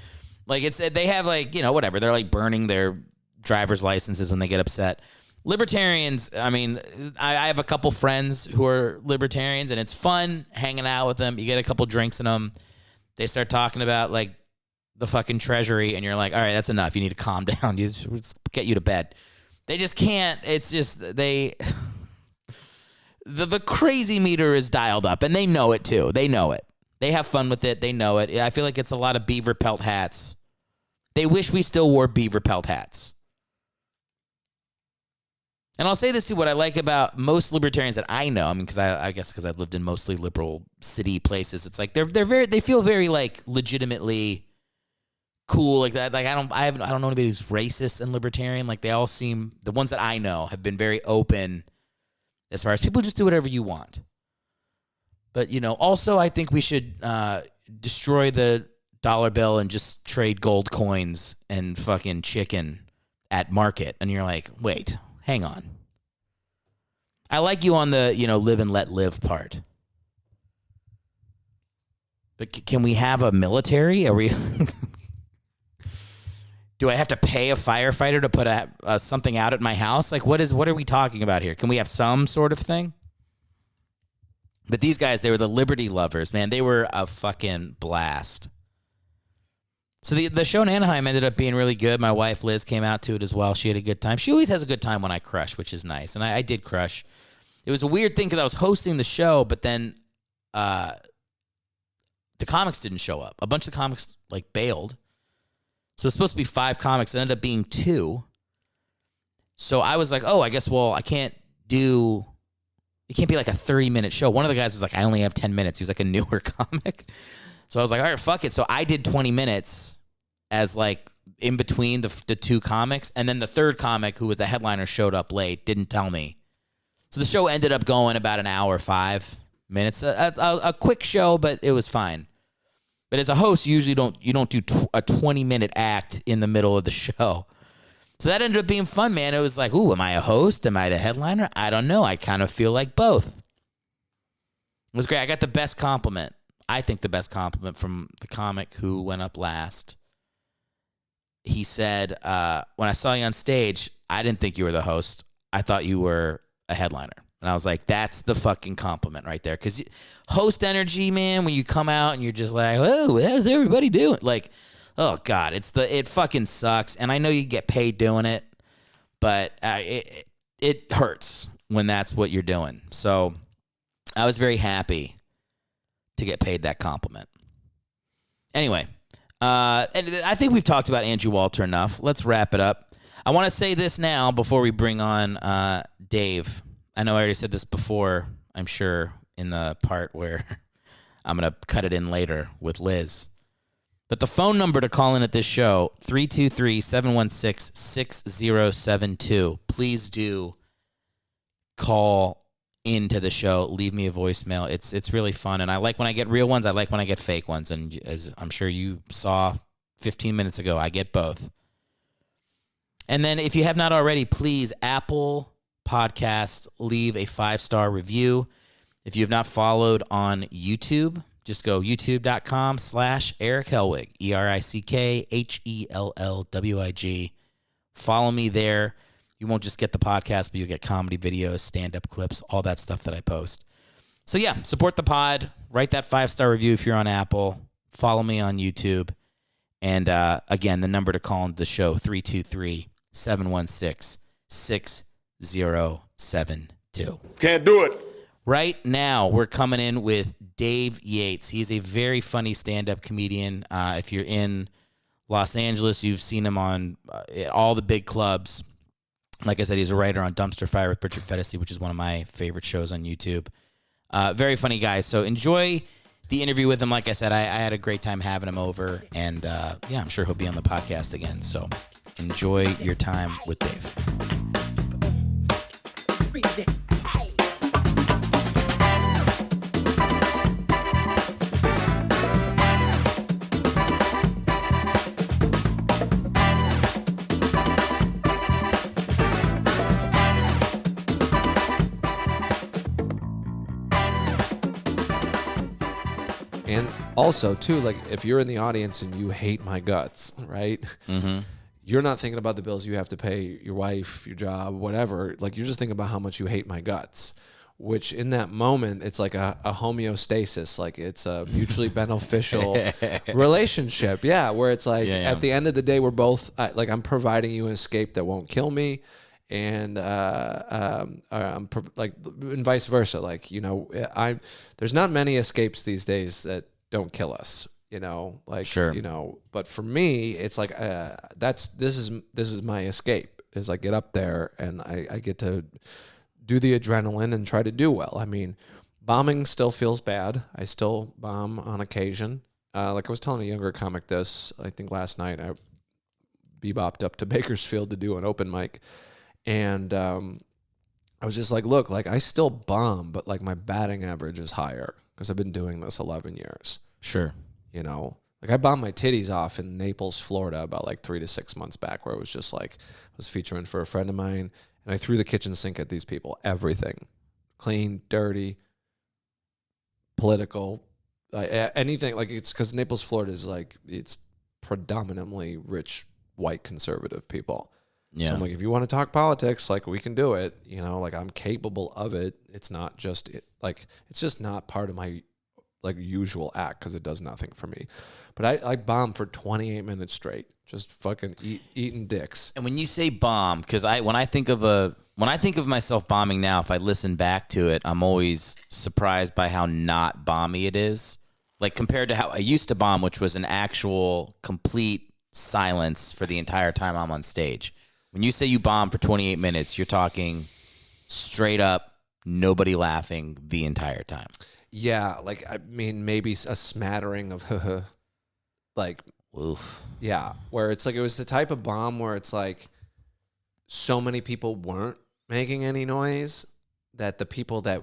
Like they have like, whatever. They're like burning their driver's licenses when they get upset. Libertarians, I mean, I have a couple friends who are libertarians and it's fun hanging out with them. You get a couple drinks in them. They start talking about like the fucking treasury and you're like, all right, that's enough. You need to calm down. Let's get you to bed. They just can't. It's just the crazy meter is dialed up and they know it too. They know it. They have fun with it. They know it. I feel like it's a lot of beaver pelt hats. They wish we still wore beaver pelt hats. And I'll say this too, what I like about most libertarians that I know, I mean, because I guess because I've lived in mostly liberal city places, it's like they feel very like legitimately cool like that. Like I don't know anybody who's racist and libertarian. Like they all seem, the ones that I know have been very open as far as people just do whatever you want. But also I think we should destroy the dollar bill and just trade gold coins and fucking chicken at market. And you're like, wait, hang on. I like you on the live and let live part. But can we have a military? Are we? Do I have to pay a firefighter to put something out at my house? Like, what are we talking about here? Can we have some sort of thing? But these guys, they were the Liberty lovers, man. They were a fucking blast. So the show in Anaheim ended up being really good. My wife, Liz, came out to it as well. She had a good time. She always has a good time when I crush, which is nice. And I did crush. It was a weird thing because I was hosting the show, but then the comics didn't show up. A bunch of comics, like, bailed. So it was supposed to be 5 comics. It ended up being 2. So I was like, oh, I guess, well, it can't be like a 30-minute show. One of the guys was like, I only have 10 minutes. He was like a newer comic. So I was like, all right, fuck it. So I did 20 minutes as like in between the 2 comics. And then the third comic, who was the headliner, showed up late, didn't tell me. So the show ended up going about an hour, 5 minutes. A quick show, but it was fine. But as a host, you usually don't do a 20-minute act in the middle of the show. So that ended up being fun, man. It was like, ooh, am I a host? Am I the headliner? I don't know. I kind of feel like both. It was great. I got the best compliment. I think the best compliment from the comic who went up last. He said, when I saw you on stage, I didn't think you were the host. I thought you were a headliner. And I was like, that's the fucking compliment right there. Because host energy, man, when you come out and you're just like, oh, how's everybody doing? Like, oh, God, it fucking sucks. And I know you get paid doing it, but it hurts when that's what you're doing. So I was very happy to get paid that compliment. Anyway, and I think we've talked about Andrew Walter enough. Let's wrap it up. I want to say this now before we bring on Dave. I know I already said this before, I'm sure, in the part where I'm going to cut it in later with Liz. But the phone number to call in at this show, 323-716-6072. Please do call into the show. Leave me a voicemail. It's really fun. And I like when I get real ones. I like when I get fake ones. And as I'm sure you saw 15 minutes ago, I get both. And then if you have not already, please, Apple Podcast, leave a 5-star review. If you have not followed on YouTube, just go youtube.com/Erick Hellwig, ERICKHELLWIG. Follow me there. You won't just get the podcast, but you'll get comedy videos, stand-up clips, all that stuff that I post. So yeah, support the pod. Write that 5-star review if you're on Apple. Follow me on YouTube. And again, the number to call into the show, 323-716-6072. Can't do it. Right now, we're coming in with Dave Yates. He's a very funny stand-up comedian. If you're in Los Angeles, you've seen him on all the big clubs. Like I said, he's a writer on Dumpster Fire with Richard Fedesi, which is one of my favorite shows on YouTube. Very funny guy. So enjoy the interview with him. Like I said, I had a great time having him over. And yeah, I'm sure he'll be on the podcast again. So enjoy your time with Dave. And also, too, like, if you're in the audience and you hate my guts, right? Mm-hmm. You're not thinking about the bills you have to pay your wife, your job, whatever. Like, you're just thinking about how much you hate my guts, which in that moment, it's like a homeostasis. Like, it's a mutually beneficial relationship. Yeah, where it's like, at the end of the day, we're both, like, I'm providing you an escape that won't kill me. And and vice versa. Like, you know, there's not many escapes these days that don't kill us. You know, like, sure. You know, but for me, it's like this is my escape. Is I get up there and I get to do the adrenaline and try to do well. I mean, bombing still feels bad. I still bomb on occasion. Like I was telling a younger comic this, I think last night, I bebopped up to Bakersfield to do an open mic. And I was just like, look, like, I still bomb, but like my batting average is higher because I've been doing this 11 years. Sure. You know, like, I bombed my titties off in Naples, Florida about like 3 to 6 months back, where it was just like, I was featuring for a friend of mine and I threw the kitchen sink at these people. Everything. Clean, dirty, political, anything. Like, it's because Naples, Florida is like, it's predominantly rich, white, conservative people. Yeah. So I'm like, if you want to talk politics, like, we can do it. You know, like, I'm capable of it. It's not just like, it's just not part of my like usual act because it does nothing for me. But I bombed for 28 minutes straight, just fucking eating dicks. And when you say bomb, because when I think of myself bombing now, if I listen back to it, I'm always surprised by how not bomby it is. Like, compared to how I used to bomb, which was an actual complete silence for the entire time I'm on stage. When you say you bomb for 28 minutes, you're talking straight up, nobody laughing the entire time. Yeah, like, I mean, maybe a smattering of like, oof. Yeah, where it's like, it was the type of bomb where it's like, so many people weren't making any noise that the people that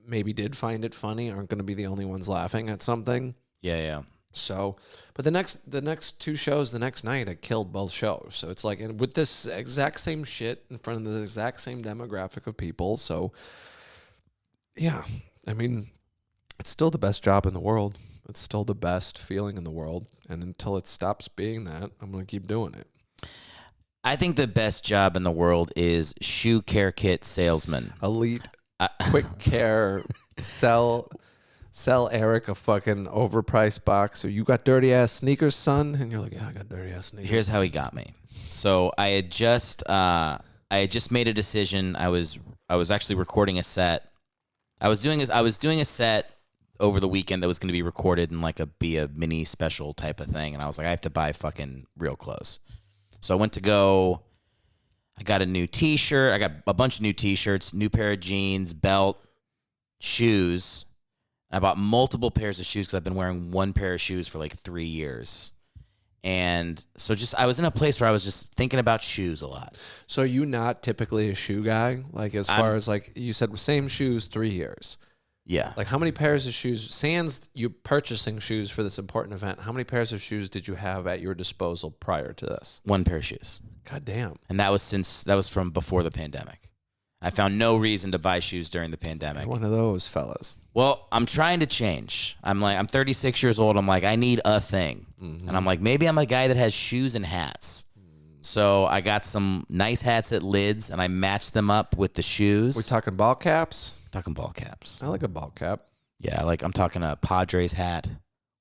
maybe did find it funny aren't going to be the only ones laughing at something. Yeah. So, but the next 2 shows the next night, I killed both shows. So it's like, and with this exact same shit in front of the exact same demographic of people. So, yeah, I mean, it's still the best job in the world. It's still the best feeling in the world. And until it stops being that, I'm going to keep doing it. I think the best job in the world is shoe care kit salesman. Elite. quick care, sell Erick a fucking overpriced box. So you got dirty ass sneakers, son? And you're like, yeah, I got dirty ass sneakers. Here's how he got me. So I had just made a decision. I was actually recording a set. I was doing a set over the weekend that was going to be recorded and be a mini special type of thing. And I was like, I have to buy fucking real clothes. So I went to go. I got a new T-shirt. I got a bunch of new T-shirts, new pair of jeans, belt, shoes. I bought multiple pairs of shoes because I've been wearing one pair of shoes for 3 years. And so I was in a place where I was just thinking about shoes a lot. So are you not typically a shoe guy? As far as you said, same shoes 3 years. Yeah. How many pairs of shoes, sans you purchasing shoes for this important event, how many pairs of shoes did you have at your disposal prior to this? One pair of shoes. God damn. And that was from before the pandemic. I found no reason to buy shoes during the pandemic. You're one of those fellas. Well, I'm trying to change. I'm 36 years old. I'm like, I need a thing. Mm-hmm. And I'm like, maybe I'm a guy that has shoes and hats. So I got some nice hats at Lids, and I matched them up with the shoes. We're talking ball caps? Talking ball caps. I like a ball cap. Yeah, I'm talking a Padres hat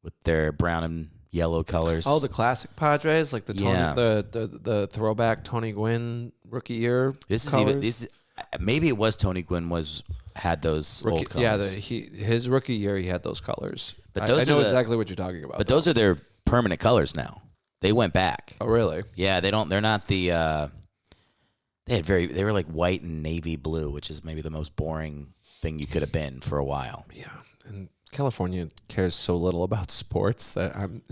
with their brown and yellow colors. Oh, the classic Padres, the throwback Tony Gwynn rookie year. Maybe it was Tony Gwynn had those old colors. Yeah, his rookie year he had those colors. But I know exactly what you're talking about. But those are their permanent colors now. They went back. Oh, really? Yeah, they're not the they were white and navy blue, which is maybe the most boring thing you could have been for a while. Yeah. And California cares so little about sports that I'm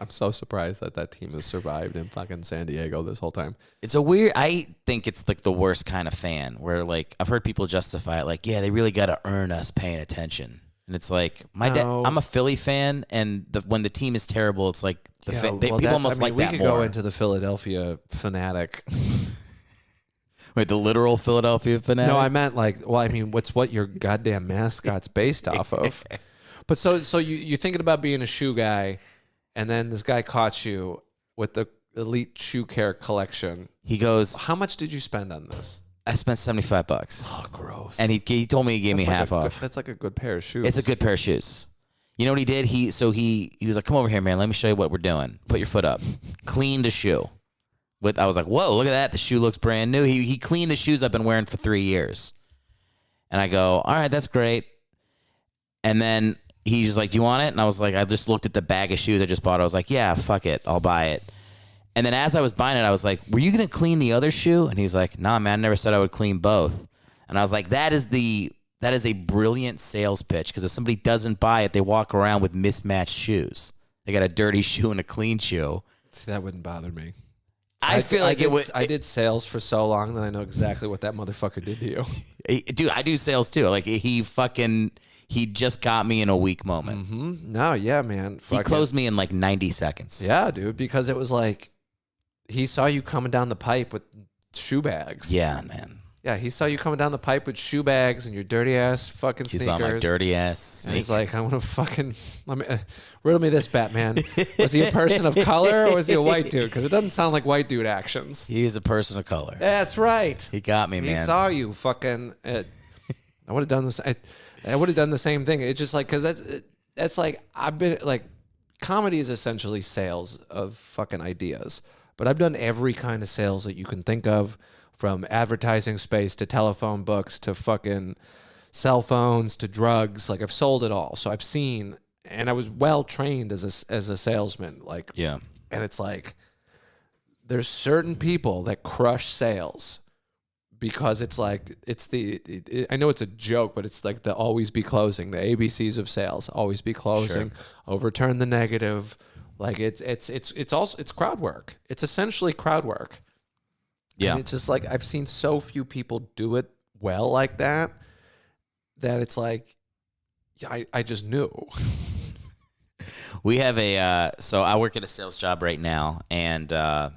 so surprised that team has survived in fucking San Diego this whole time. It's I think it's the worst kind of fan where I've heard people justify it yeah, they really got to earn us paying attention. And it's I'm a Philly fan, and when the team is terrible, it's people almost like that more. We could go into the Philadelphia fanatic. Wait, the literal Philadelphia fanatic? No, I meant what's what your goddamn mascot's based off of. But so you're thinking about being a shoe guy, and then this guy caught you with the elite shoe care collection. He goes, how much did you spend on this? I spent $75. Oh, gross. And he told me he gave me half off. That's a good pair of shoes. It's a good pair of shoes. You know what he did? He was like, come over here, man. Let me show you what we're doing. Put your foot up. Cleaned a shoe. I was like, whoa, look at that. The shoe looks brand new. He cleaned the shoes I've been wearing for 3 years. And I go, all right, that's great. And then he's just like, do you want it? And I was like, I just looked at the bag of shoes I just bought. I was like, yeah, fuck it. I'll buy it. And then as I was buying it, I was like, were you going to clean the other shoe? And he's like, nah, man, I never said I would clean both. And I was like, that is a brilliant sales pitch, because if somebody doesn't buy it, they walk around with mismatched shoes. They got a dirty shoe and a clean shoe. See, that wouldn't bother me. I feel like it would. I did sales for so long that I know exactly what that motherfucker did to you. Dude, I do sales too. He just got me in a weak moment. Mm-hmm. No, yeah, man. He closed me in 90 seconds. Yeah, dude, because it was he saw you coming down the pipe with shoe bags. Yeah, man. Yeah, he saw you coming down the pipe with shoe bags and your dirty ass fucking sneakers. He saw my dirty ass. And he's like, I want to fucking riddle me this, Batman. Was he a person of color or was he a white dude? Because it doesn't sound like white dude actions. He is a person of color. That's right. He got me, man. He saw you fucking. I would have done this. I would have done the same thing. It's just because that's I've been comedy is essentially sales of fucking ideas. But I've done every kind of sales that you can think of, from advertising space to telephone books to fucking cell phones to drugs. I've sold it all. So I've seen, and I was well trained as a salesman. Yeah. And it's there's certain people that crush sales because I know it's a joke, but it's the always be closing, the ABCs of sales, always be closing, overturn the negative. It's crowd work. It's essentially crowd work. Yeah. And it's just I've seen so few people do it well like that it's I just knew. We have so I work at a sales job right now, and I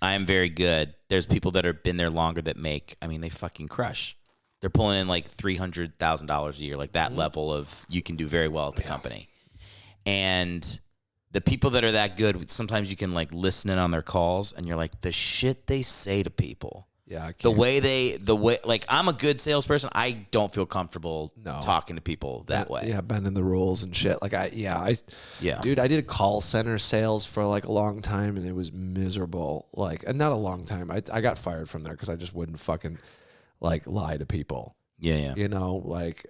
am very good. There's people that have been there longer that they fucking crush. They're pulling in $300,000 a year, that level of you can do very well at the company. And the people that are that good, sometimes you can listen in on their calls, and you're the shit they say to people. Yeah, I The can't. way like I'm a good salesperson. I don't feel comfortable talking to people that way. Yeah, bending the rules and shit. Like dude, I did call center sales for like a long time and it was miserable. Like, and not a long time. I got fired from there because I just wouldn't fucking like lie to people. Yeah. You know, like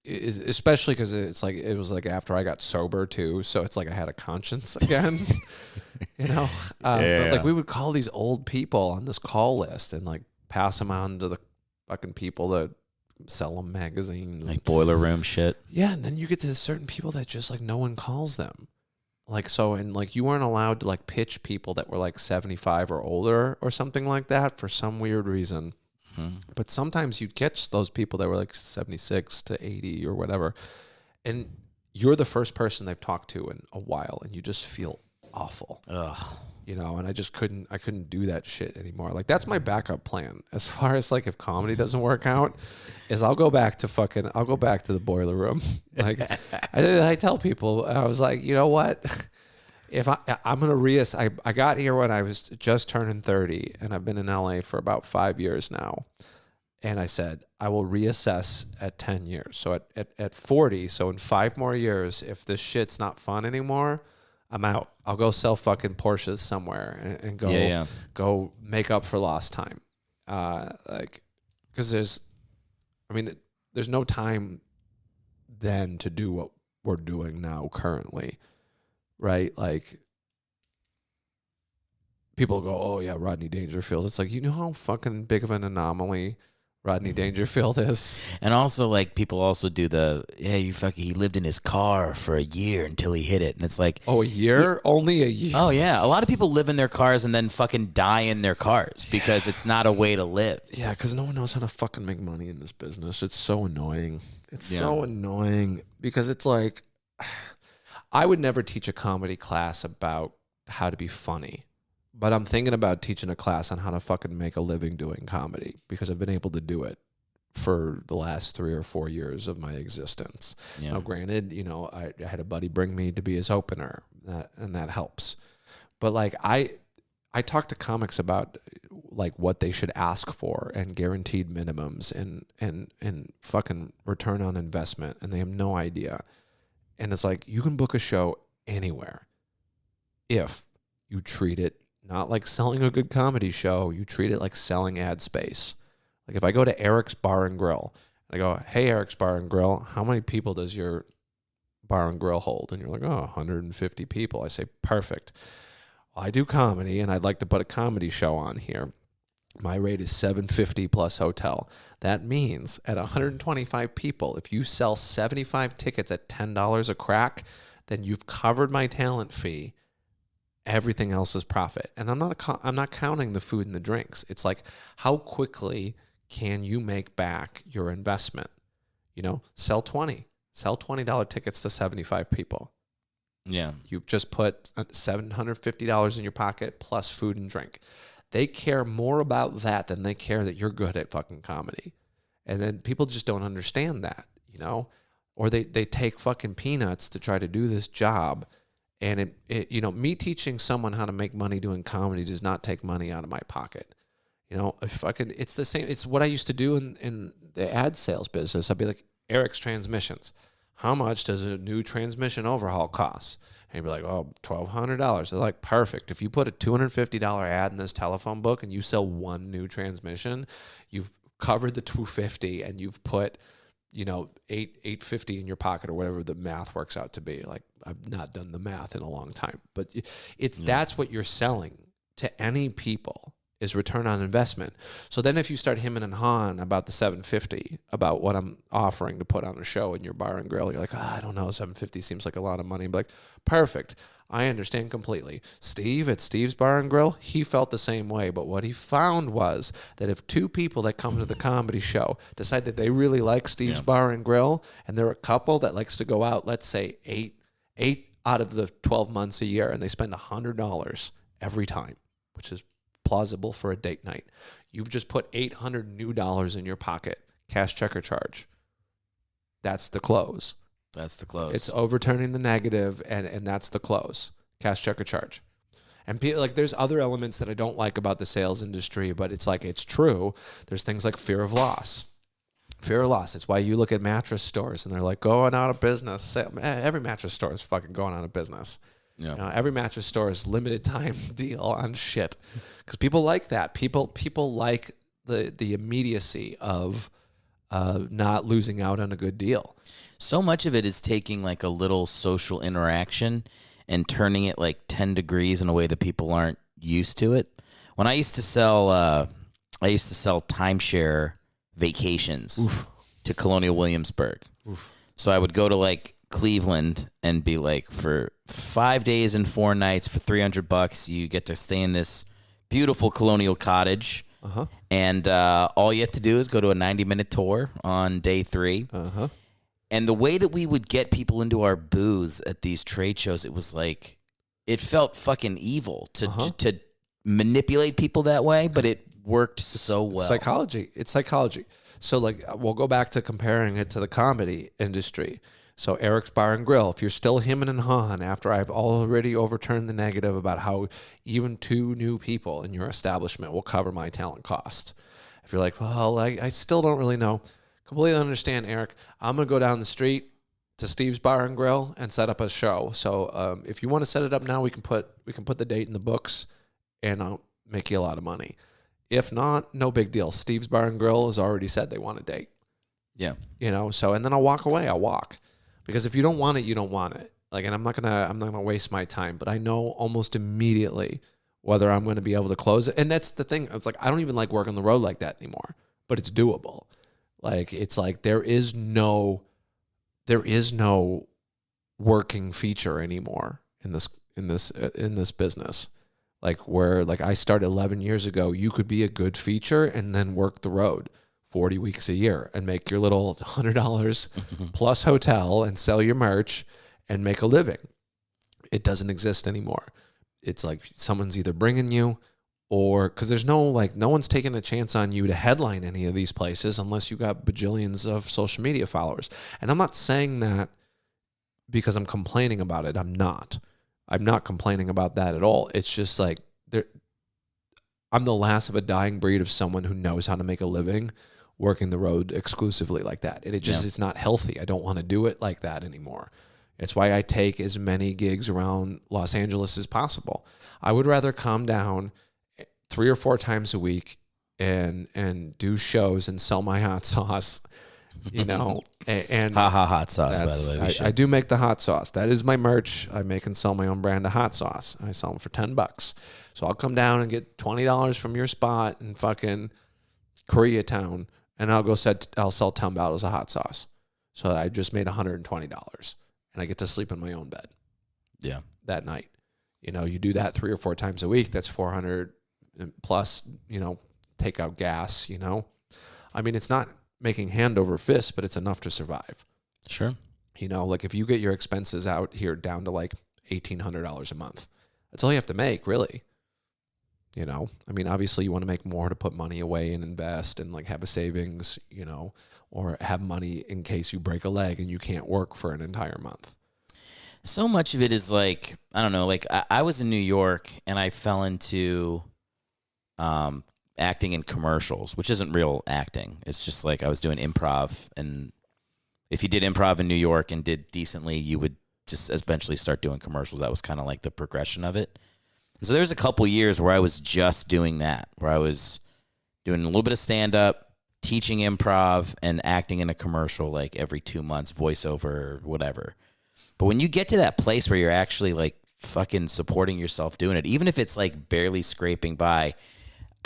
especially because it's like it was like after I got sober too, so it's like I had a conscience again. You know, but like we would call these old people on this call list and like pass them on to the fucking people that sell them magazines, like boiler room shit. Yeah, and then you get to certain people that just like no one calls them. Like so, and like you weren't allowed to like pitch people that were like 75 or older or something like that for some weird reason. But sometimes you'd catch those people that were like 76 to 80 or whatever, and you're the first person they've talked to in a while, and you just feel awful. You know, and I couldn't do that shit anymore. Like that's my backup plan as far as like if comedy doesn't work out, is I'll go back to the boiler room. Like I tell people, I was like, you know what? If I'm going to I got here when I was just turning 30 and I've been in LA for about 5 years now. And I said, I will reassess at 10 years. So at 40, so in 5 more years, if this shit's not fun anymore, I'm out. I'll go sell fucking Porsches somewhere and go make up for lost time. Like, cause there's no time then to do what we're doing now currently. Right? Like people go, oh yeah, Rodney Dangerfield. It's like, you know how fucking big of an anomaly Rodney Dangerfield is? And also like people also do he lived in his car for a year until he hit it. And it's like, oh, a year? Only a year? Oh yeah. A lot of people live in their cars and then fucking die in their cars because it's not a way to live. Yeah, because no one knows how to fucking make money in this business. It's so annoying. So annoying because it's like, I would never teach a comedy class about how to be funny, but I'm thinking about teaching a class on how to fucking make a living doing comedy because I've been able to do it for the last 3 or 4 years of my existence. Yeah. Now, granted, you know, I had a buddy bring me to be his opener, and that helps. But like I talk to comics about like what they should ask for and guaranteed minimums and fucking return on investment, and they have no idea. And it's like, you can book a show anywhere if you treat it not like selling a good comedy show, you treat it like selling ad space. Like if I go to Erick's Bar and Grill, and I go, hey, Erick's Bar and Grill, how many people does your bar and grill hold? And you're like, 150 people. I say, perfect. Well, I do comedy, and I'd like to put a comedy show on here. My rate is $750 plus hotel. That means at 125 people, if you sell 75 tickets at $10 a crack, then you've covered my talent fee. Everything else is profit. And I'm not counting the food and the drinks. It's like, how quickly can you make back your investment? You know, sell $20 tickets to 75 people. Yeah. You've just put $750 in your pocket plus food and drink. They care more about that than they care that you're good at fucking comedy. And then people just don't understand that, you know? Or they take fucking peanuts to try to do this job. And it you know, me teaching someone how to make money doing comedy does not take money out of my pocket. You know, it's the same. It's what I used to do in the ad sales business. I'd be like, Erick's Transmissions. How much does a new transmission overhaul cost? And you'd be like, oh, $1,200. They're like, perfect. If you put a $250 ad in this telephone book and you sell one new transmission, you've covered the $250 and you've put, you know, $850 in your pocket or whatever the math works out to be. Like, I've not done the math in a long time, but that's what you're selling to any people is return on investment. So then if you start hemming and hawing about the $750, about what I'm offering to put on a show in your bar and grill, you're like, I don't know, $750 seems like a lot of money. I'm like, perfect. I understand completely. Steve at Steve's Bar and Grill, he felt the same way. But what he found was that if 2 people that come to the comedy show decide that they really like Steve's Bar and Grill, and they're a couple that likes to go out, let's say 8 out of the 12 months a year, and they spend $100 every time, which is plausible for a date night. You've just put $800 new in your pocket, cash, check, or charge. That's the close. That's the close. It's overturning the negative, and that's the close. Cash, check, or charge. And like, there's other elements that I don't like about the sales industry, but it's like, it's true. There's things like fear of loss. Fear of loss. It's why you look at mattress stores and they're like going out of business. Every mattress store is fucking going out of business. Yeah. You know, every mattress store is limited time deal on shit because people like that. People like the immediacy of not losing out on a good deal. So much of it is taking like a little social interaction and turning it like 10 degrees in a way that people aren't used to it. When I used to sell timeshare vacations to Colonial Williamsburg. So I would go to like Cleveland and be like, for 5 days and 4 nights for $300, you get to stay in this beautiful colonial cottage. And all you have to do is go to a 90-minute tour on day 3. And the way that we would get people into our booths at these trade shows, it was like, it felt fucking evil to manipulate people that way, but it worked so well. Psychology. It's psychology. So like, we'll go back to comparing it to the comedy industry. So Erick's Bar and Grill, if you're still hemming and hawing after I've already overturned the negative about how even 2 new people in your establishment will cover my talent cost. If you're like, well, I still don't really know. Completely understand, Erick. I'm going to go down the street to Steve's Bar and Grill and set up a show. So if you want to set it up now, we can put the date in the books and I'll make you a lot of money. If not, no big deal. Steve's Bar and Grill has already said they want a date. Yeah. You know, so, and then I'll walk away. I'll walk. Because if you don't want it, you don't want it. Like, and I'm not gonna waste my time. But I know almost immediately whether I'm going to be able to close it. And that's the thing. It's like, I don't even like working the road like that anymore. But it's doable. Like, it's like there is no working feature anymore in this business. Like, where like I started 11 years ago, you could be a good feature and then work the road 40 weeks a year and make your little $100 plus hotel and sell your merch and make a living. It doesn't exist anymore. It's like someone's either bringing you, or because there's no one's taking a chance on you to headline any of these places unless you got bajillions of social media followers. And I'm not saying that because I'm complaining about it. I'm not complaining about that at all. It's just like I'm the last of a dying breed of someone who knows how to make a living working the road exclusively like that. And it's not healthy. I don't want to do it like that anymore. It's why I take as many gigs around Los Angeles as possible. I would rather come down 3 or 4 times a week and do shows and sell my hot sauce, you know. And hot sauce, by the way. I do make the hot sauce. That is my merch. I make and sell my own brand of hot sauce. I sell them for $10. So I'll come down and get $20 from your spot in fucking Koreatown, and I'll sell 10 bottles of hot sauce. So I just made $120. And I get to sleep in my own bed. Yeah. That night. You know, you do that 3 or 4 times a week. That's $400 plus, you know, take out gas, you know. I mean, it's not making hand over fist, but it's enough to survive. Sure. You know, like if you get your expenses out here down to like $1,800 a month, that's all you have to make, really. You know, I mean, obviously you want to make more to put money away and invest and like have a savings, you know, or have money in case you break a leg and you can't work for an entire month. So much of it is like, I don't know, like I was in New York and I fell into acting in commercials, which isn't real acting. It's just like I was doing improv. And if you did improv in New York and did decently, you would just eventually start doing commercials. That was kind of like the progression of it. So there's a couple years where I was just doing that, where I was doing a little bit of stand-up, teaching improv, and acting in a commercial like every 2 months, voiceover, whatever. But when you get to that place where you're actually like fucking supporting yourself doing it, even if it's like barely scraping by,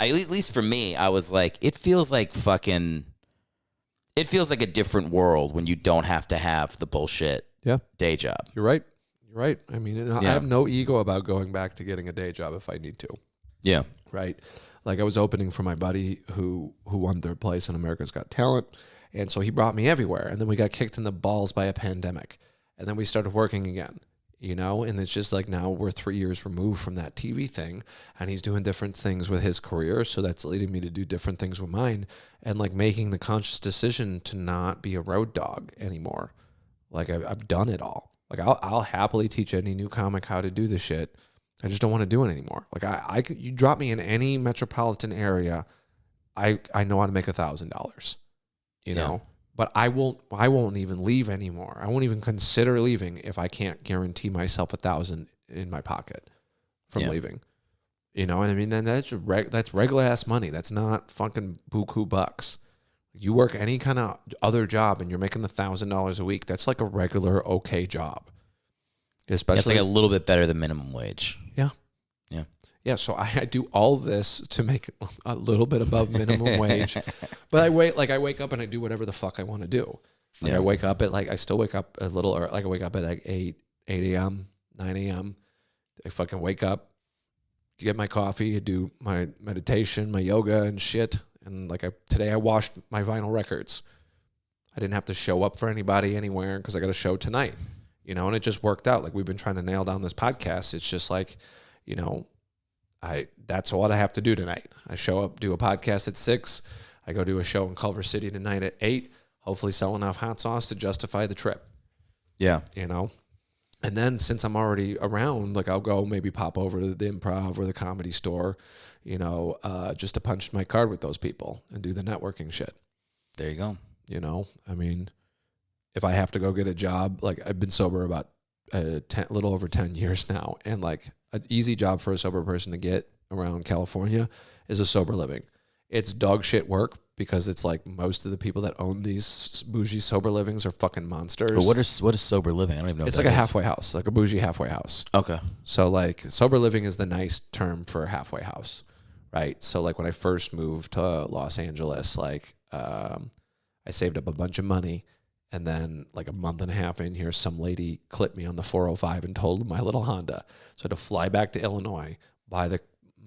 at least for me, I was like, it feels like a different world when you don't have to have the bullshit day job. You're right. Right. I mean, I have no ego about going back to getting a day job if I need to. Yeah. Right. Like I was opening for my buddy who won 3rd place in America's Got Talent. And so he brought me everywhere. And then we got kicked in the balls by a pandemic. And then we started working again, you know, and it's just like now we're 3 years removed from that TV thing and he's doing different things with his career. So that's leading me to do different things with mine and like making the conscious decision to not be a road dog anymore. Like I've done it all. Like I'll happily teach any new comic how to do the shit, I just don't want to do it anymore. Like I could, you drop me in any metropolitan area, I know how to make $1,000, you know, but I won't even leave anymore. I won't even consider leaving if I can't guarantee myself 1,000 in my pocket from leaving, you know. And I mean, then that's regular ass money. That's not fucking buku bucks. You work any kind of other job and you're making $1,000 a week. That's like a regular okay job. Especially, it's like a little bit better than minimum wage. Yeah, so I do all this to make a little bit above minimum wage. But I wake up and I do whatever the fuck I want to do. Like I wake up at I still wake up a little, or like I wake up at like 8 a.m., 9 a.m. I fucking wake up, get my coffee, do my meditation, my yoga and shit. And like today I washed my vinyl records. I didn't have to show up for anybody anywhere because I got a show tonight, you know, and it just worked out. Like we've been trying to nail down this podcast. It's just like, you know, that's what I have to do tonight. I show up, do a podcast at 6. I go do a show in Culver City tonight at 8. Hopefully sell enough hot sauce to justify the trip. Yeah. You know? And then since I'm already around, like I'll go maybe pop over to the Improv or the Comedy Store, you know, just to punch my card with those people and do the networking shit. There you go. You know? I mean, if I have to go get a job, like I've been sober about a little over 10 years now, and like an easy job for a sober person to get around California is a sober living. It's dog shit work because it's like most of the people that own these bougie sober livings are fucking monsters. But what is sober living? I don't even know. It's like a halfway house, like a bougie halfway house. Okay. So like sober living is the nice term for a halfway house, right? So like when I first moved to Los Angeles, like I saved up a bunch of money. And then like a month and a half in here, some lady clipped me on the 405 and totaled my little Honda. So to fly back to Illinois, buy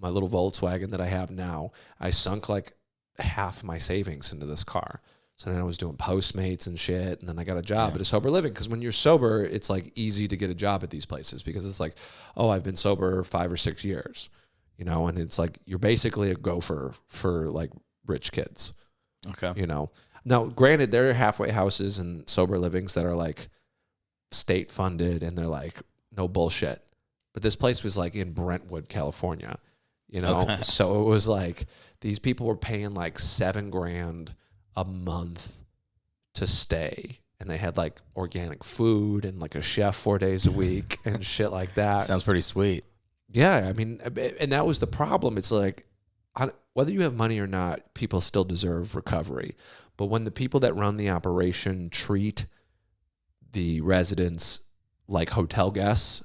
my little Volkswagen that I have now, I sunk like half my savings into this car. So then I was doing Postmates and shit. And then I got a job at a sober living. Because when you're sober, it's like easy to get a job at these places because it's like, oh, I've been sober 5 or 6 years, you know, and it's like you're basically a gopher for like rich kids. Okay. You know. Now, granted, there are halfway houses and sober livings that are like state funded and they're like no bullshit. But this place was like in Brentwood, California, you know? Okay. So it was like these people were paying like $7,000 a month to stay. And they had like organic food and like a chef 4 days a week and shit like that. Sounds pretty sweet. Yeah. I mean, and that was the problem. It's like, whether you have money or not, people still deserve recovery. But when the people that run the operation treat the residents like hotel guests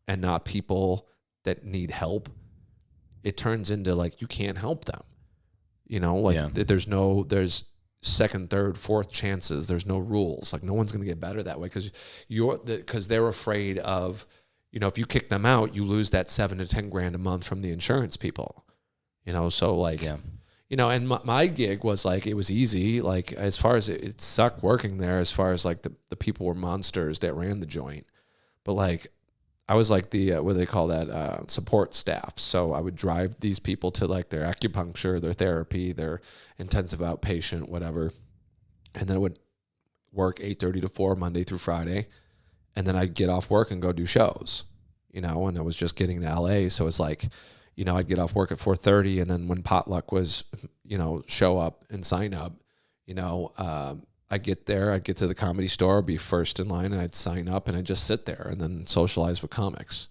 and not people that need help, it turns into like you can't help them. You know, like there's second, third, fourth chances. There's no rules. Like no one's going to get better that way because they're afraid of, you know, if you kick them out, you lose that $7,000 to $10,000 a month from the insurance people. You know, so like, you know, and my gig was like, it was easy. Like as far as it sucked working there, as far as like the people were monsters that ran the joint. But like, I was like the, what do they call that? Support staff. So I would drive these people to like their acupuncture, their therapy, their intensive outpatient, whatever. And then I would work 8:30 to 4 Monday through Friday. And then I'd get off work and go do shows, you know, and I was just getting to LA. So it's like, you know, I'd get off work at 4:30, and then when potluck was, you know, show up and sign up, you know, I'd get there, I'd get to the Comedy Store, be first in line, and I'd sign up, and I'd just sit there and then socialize with comics,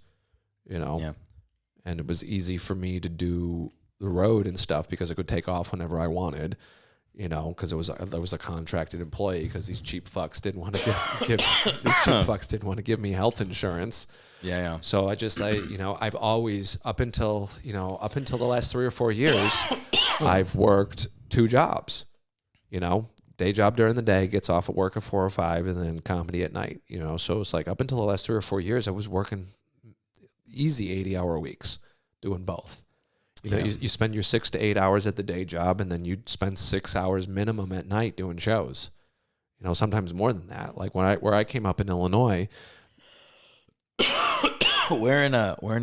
you know. Yeah. And it was easy for me to do the road and stuff because I could take off whenever I wanted, you know, because there was a contracted employee because these cheap fucks didn't want to give me health insurance. Yeah. So you know, I've always, up until the last 3 or 4 years, I've worked 2 jobs, you know, day job during the day, gets off at work at 4 or 5, and then comedy at night, you know. So it's like up until the last 3 or 4 years, I was working easy 80-hour weeks doing both. You know, you spend your 6 to 8 hours at the day job, and then you spend 6 hours minimum at night doing shows. You know, sometimes more than that. Like where I came up in Illinois. Where in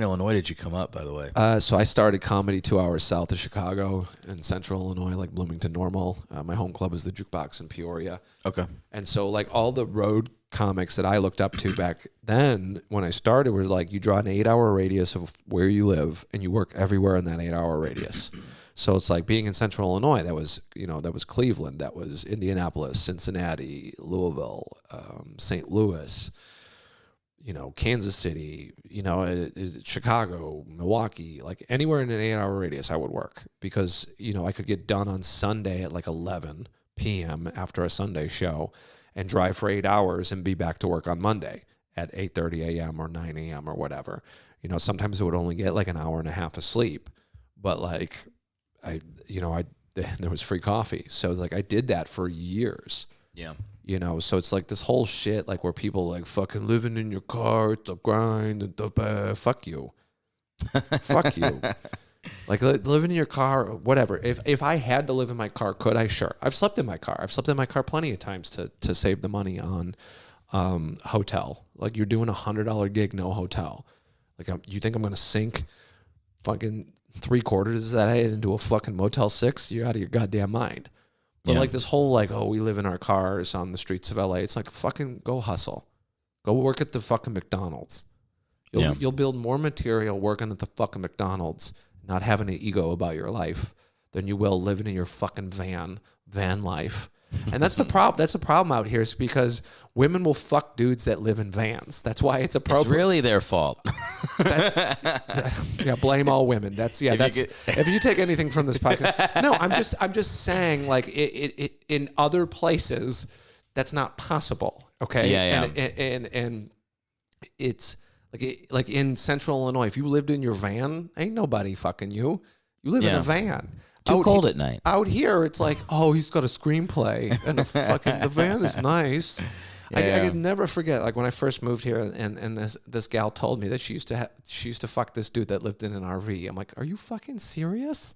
Illinois did you come up, by the way? So I started comedy 2 hours south of Chicago in central Illinois, like Bloomington Normal. My home club is the Jukebox in Peoria. Okay. And so like all the road comics that I looked up to back then when I started were like, you draw an 8-hour radius of where you live and you work everywhere in that 8-hour radius. So it's like being in Central Illinois, that was Cleveland, that was Indianapolis, Cincinnati, Louisville, St. Louis, Kansas City, Chicago, Milwaukee, like anywhere in an 8-hour radius I would work because, I could get done on Sunday at like 11 p.m. after a Sunday show and drive for 8 hours and be back to work on Monday at 8:30 a.m. or 9 a.m. or whatever. Sometimes it would only get like an hour and a half of sleep, but like there was free coffee. So like I did that for years. Yeah. So it's like this whole shit, like where people like fucking living in your car, it's a grind, fuck you. Fuck you. Like living in your car, whatever. If I had to live in my car, could I? Sure. I've slept in my car. I've slept in my car plenty of times to save the money on hotel. Like you're doing $100 gig, no hotel. Like you think I'm going to sink fucking 3/4 of that into a fucking Motel 6? You're out of your goddamn mind. But like this whole like, oh, we live in our cars on the streets of LA. It's like fucking go hustle. Go work at the fucking McDonald's. You'll build more material working at the fucking McDonald's, not having an ego about your life, than you will living in your fucking van life. And that's the problem. That's the problem out here is because women will fuck dudes that live in vans. That's why it's appropriate. It's really their fault. Blame all women. If you take anything from this podcast, no, I'm just saying like it in other places that's not possible. Okay. Yeah. And it's like in Central Illinois, if you lived in your van, ain't nobody fucking you. You live in a van. Too cold at night. Out here, it's like, oh, he's got a screenplay and the van is nice. I could never forget, like when I first moved here, and this gal told me that she used to fuck this dude that lived in an RV. I'm like, are you fucking serious?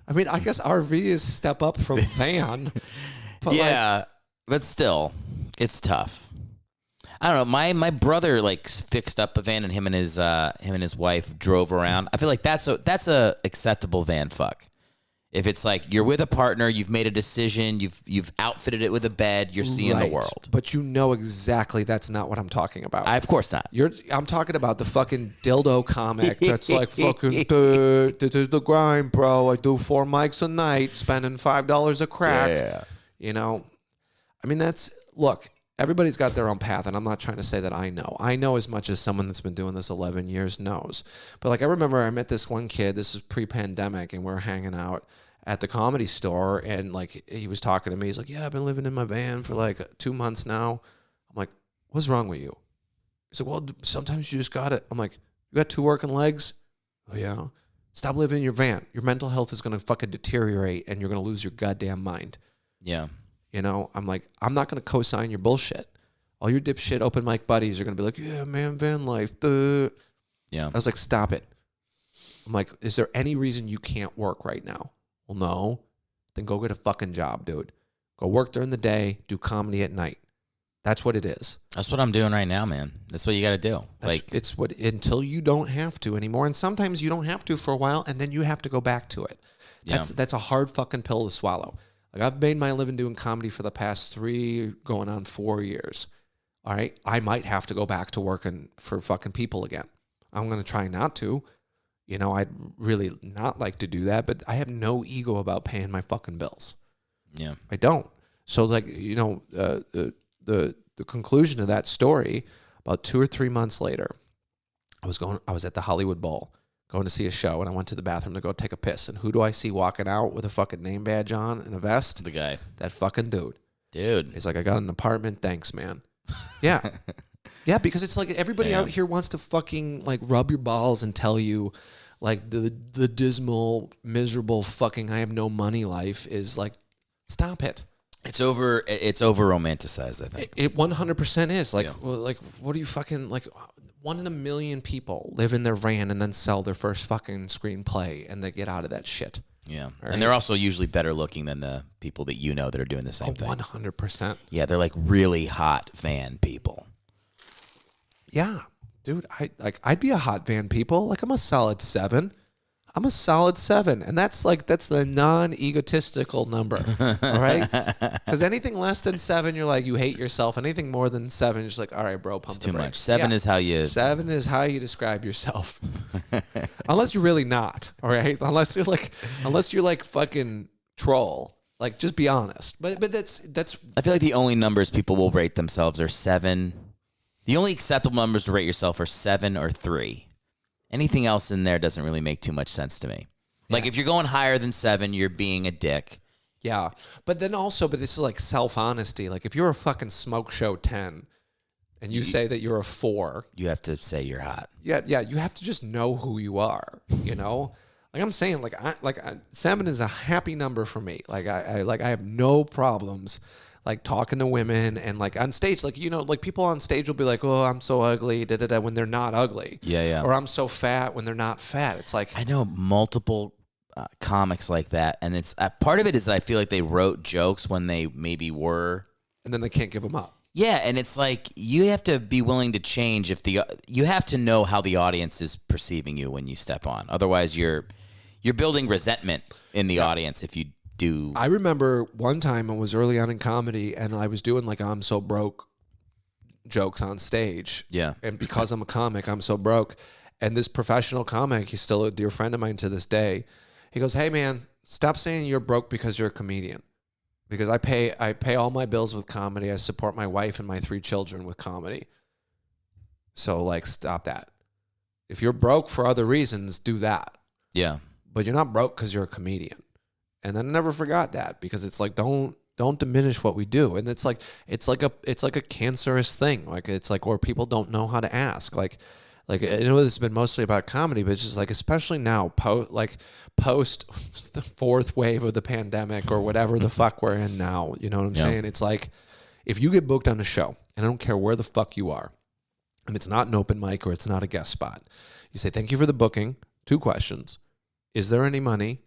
I mean, I guess RV is step up from van. But but still, it's tough. I don't know. My brother like fixed up a van, and him and his wife drove around. I feel like that's a acceptable van fuck. If it's like you're with a partner, you've made a decision, you've outfitted it with a bed, you're seeing the world. But you know exactly that's not what I'm talking about. Of course not. I'm talking about the fucking dildo comic that's like fucking this is the grind, bro. I do 4 mics a night, spending $5 a crack. Yeah. I mean look, everybody's got their own path, and I'm not trying to say that I know. I know as much as someone that's been doing this 11 years knows. But like I remember I met this one kid, this is pre-pandemic, and we were hanging out at the Comedy Store, and like he was talking to me. He's like, yeah, I've been living in my van for like 2 months now. I'm like, what's wrong with you? He's like, well, sometimes you just got it. I'm like, you got 2 working legs? Oh, yeah. Stop living in your van. Your mental health is going to fucking deteriorate, and you're going to lose your goddamn mind. Yeah. I'm like, I'm not going to co-sign your bullshit. All your dipshit open mic buddies are going to be like, yeah, man, van life. Yeah. I was like, stop it. I'm like, is there any reason you can't work right now? Well, no. Then go get a fucking job, dude. Go work during the day, do comedy at night. That's what it is. That's what I'm doing right now, man. That's what you got to do. It's what until you don't have to anymore. And sometimes you don't have to for a while, and then you have to go back to it. That's a hard fucking pill to swallow. Like I've made my living doing comedy for the past 3 going on 4 years. All right. I might have to go back to working for fucking people again. I'm going to try not to. I'd really not like to do that, but I have no ego about paying my fucking bills. Yeah. I don't. So like, the conclusion of that story, about 2 or 3 months later, I was at the Hollywood Bowl going to see a show, and I went to the bathroom to go take a piss. And who do I see walking out with a fucking name badge on and a vest? The guy. That fucking dude. Dude. He's like, I got an apartment. Thanks, man. Yeah. Yeah, because it's like everybody out here wants to fucking like rub your balls and tell you like the dismal, miserable fucking I have no money life is like, stop it. It's over romanticized, I think. It 100% is. Like, well, like, what do you fucking like? 1 in a million people live in their van and then sell their first fucking screenplay, and they get out of that shit. Yeah, right? And they're also usually better looking than the people that that are doing the same thing. 100%. Yeah, they're like really hot van people. Yeah, dude, I'd be a hot van people. Like I'm a solid 7. I'm a solid 7. And that's the non-egotistical number. All right? Because anything less than 7, you're like, you hate yourself. Anything more than 7, you're just like, all right, bro, pump It's the too brakes. much. 7 is how you... 7 is how you describe yourself. Unless you're really not. All right? Unless you're like fucking troll. Like, just be honest. But that's. I feel like the only numbers people will rate themselves are 7. The only acceptable numbers to rate yourself are 7 or 3. Anything else in there doesn't really make too much sense to me. Like, if you're going higher than 7, you're being a dick. Yeah. But then also, this is like self-honesty. Like, if you're a fucking smoke show 10 and you say that you're a 4. You have to say you're hot. Yeah. You have to just know who you are, you know? Like I'm saying, 7 is a happy number for me. Like, I have no problems like talking to women and like on stage, like, you know, like people on stage will be like, oh, I'm so ugly, when they're not ugly. Yeah. Or I'm so fat when they're not fat. It's like, I know multiple comics like that. And it's part of it is that I feel like they wrote jokes when they maybe were. And then they can't give them up. Yeah. And it's like, you have to be willing to change you have to know how the audience is perceiving you when you step on. Otherwise you're building resentment in the audience if you do. I remember one time I was early on in comedy and I was doing like I'm so broke jokes on stage. Yeah. And because I'm a comic, I'm so broke. And this professional comic, he's still a dear friend of mine to this day. He goes, hey man, stop saying you're broke because you're a comedian. Because I pay all my bills with comedy. I support my wife and my 3 children with comedy. So like stop that. If you're broke for other reasons, do that. Yeah. But you're not broke because you're a comedian. And I never forgot that because it's like don't diminish what we do. And it's like a cancerous thing. Like it's like where people don't know how to ask. Like I know this has been mostly about comedy, but it's just like especially now post the 4th wave of the pandemic or whatever the fuck we're in now. You know what I'm saying? It's like if you get booked on a show, and I don't care where the fuck you are, and it's not an open mic or it's not a guest spot, you say thank you for the booking. 2 questions. Is there any money?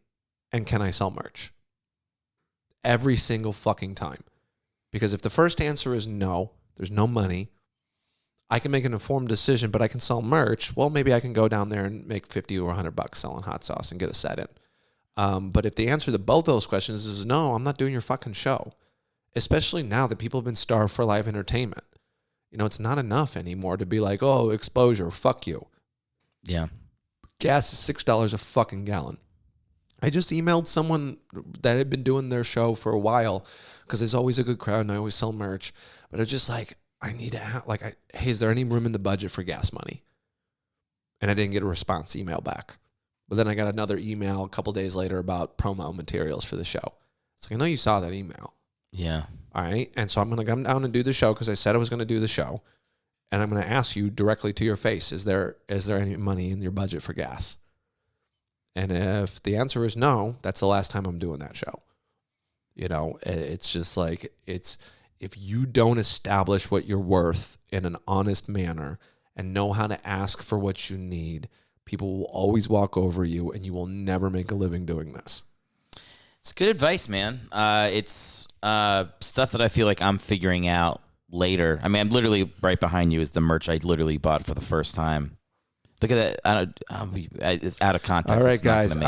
And can I sell merch? Every single fucking time. Because if the first answer is no, there's no money, I can make an informed decision, but I can sell merch. Well, maybe I can go down there and make $50 or $100 selling hot sauce and get a set in. But if the answer to both those questions is no, I'm not doing your fucking show. Especially now that people have been starved for live entertainment. You know, it's not enough anymore to be like, oh, exposure, fuck you. Yeah. Gas is $6 a fucking gallon. I just emailed someone that had been doing their show for a while because there's always a good crowd and I always sell merch. But it's just like, I need to have, hey, is there any room in the budget for gas money? And I didn't get a response email back. But then I got another email a couple days later about promo materials for the show. It's like, I know you saw that email. Yeah. All right. And so I'm going to come down and do the show because I said I was going to do the show. And I'm going to ask you directly to your face, is there any money in your budget for gas? And if the answer is no, that's the last time I'm doing that show. You know, it's just like, if you don't establish what you're worth in an honest manner and know how to ask for what you need, people will always walk over you and you will never make a living doing this. It's good advice, man. It's stuff that I feel like I'm figuring out later. I mean, I'm literally right behind you is the merch I literally bought for the first time. Look at that. It's out of context. All right, it's not guys. gonna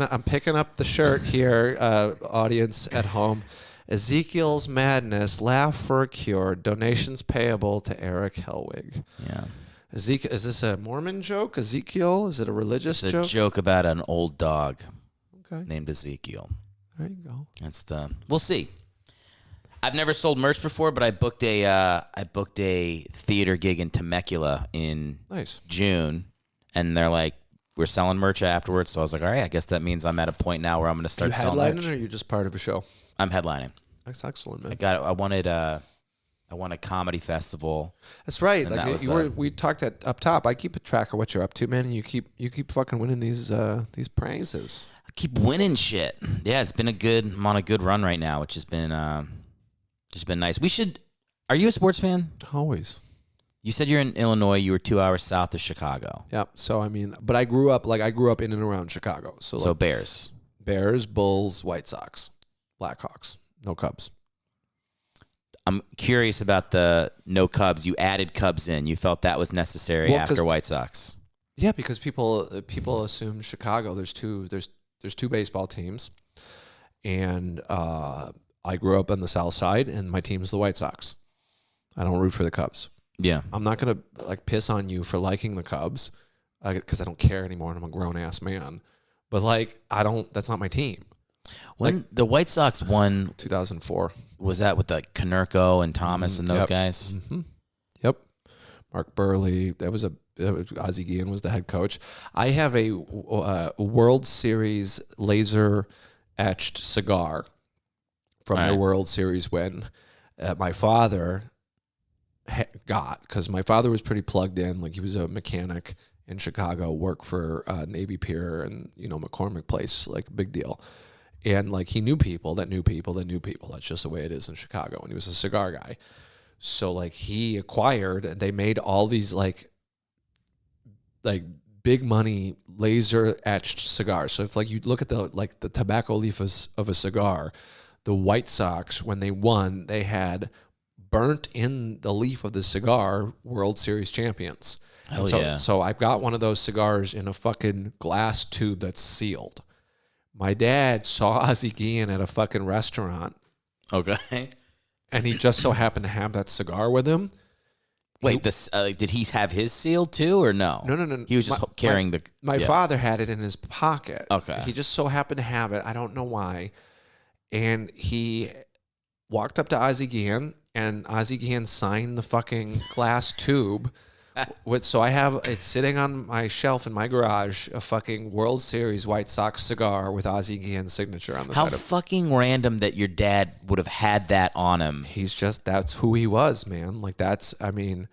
make I'm picking up the shirt here, audience at home. Ezekiel's Madness, Laugh for a Cure. Donations payable to Erick Hellwig. Yeah. Ezekiel, is this a Mormon joke? Ezekiel? Is it a religious It's joke? a joke about an old dog Okay. named Ezekiel. There you go. We'll see. I've never sold merch before, but I booked a theater gig in Temecula in June, and they're like, we're selling merch afterwards. So I was like, all right, I guess that means I'm at a point now where I'm going to start selling merch. You headlining or are you just part of a show? I'm headlining. That's excellent, man. I won a comedy festival. That's right. And Like we talked up top. I keep a track of what you're up to, man, and you keep fucking winning these prizes. I keep winning shit. Yeah, I'm on a good run right now, which has been nice. Are you a sports fan? Always. You said you're in Illinois. You were 2 hours south of Chicago. Yep. So I mean, but I grew up in and around Chicago. So Bears, Bulls, White Sox, Blackhawks, no Cubs. I'm curious about the no Cubs. You added Cubs in. You felt that was necessary after White Sox. Yeah, because people assume Chicago. There's two baseball teams, and I grew up on the South Side, and my team's the White Sox. I don't root for the Cubs. Yeah. I'm not gonna like piss on you for liking the Cubs because I don't care anymore, and I'm a grown ass man. But like, That's not my team. When Like, the White Sox won, 2004. was that with like Konerko and Thomas and those guys? Mm-hmm. Yep. Mark Burley. Ozzie Guillen was the head coach. I have a World Series laser etched cigar from their World Series win. My father got, because my father was pretty plugged in. Like, he was a mechanic in Chicago, worked for Navy Pier and McCormick Place, like, big deal. And like, he knew people that knew people that knew people. That's just the way it is in Chicago. And he was a cigar guy. So like, he acquired, and they made all these like big money laser etched cigars. So if like you look at the tobacco leaf of a cigar, the White Sox, when they won, they had burnt in the leaf of the cigar World Series champions. Hell yeah. So I've got one of those cigars in a fucking glass tube that's sealed. My dad saw Ozzie Guillen at a fucking restaurant. Okay. And he just so happened to have that cigar with him. Wait, did he have his sealed too, or no? No. He was just carrying My father had it in his pocket. Okay. He just so happened to have it. I don't know why. And he walked up to Ozzie Guillen, and Ozzie Guillen signed the fucking glass tube. So I have it sitting on my shelf in my garage, a fucking World Series White Sox cigar with Ozzie Guillen's signature on the How side of it. fucking random that your dad would have had that on him. That's who he was, man. Like, the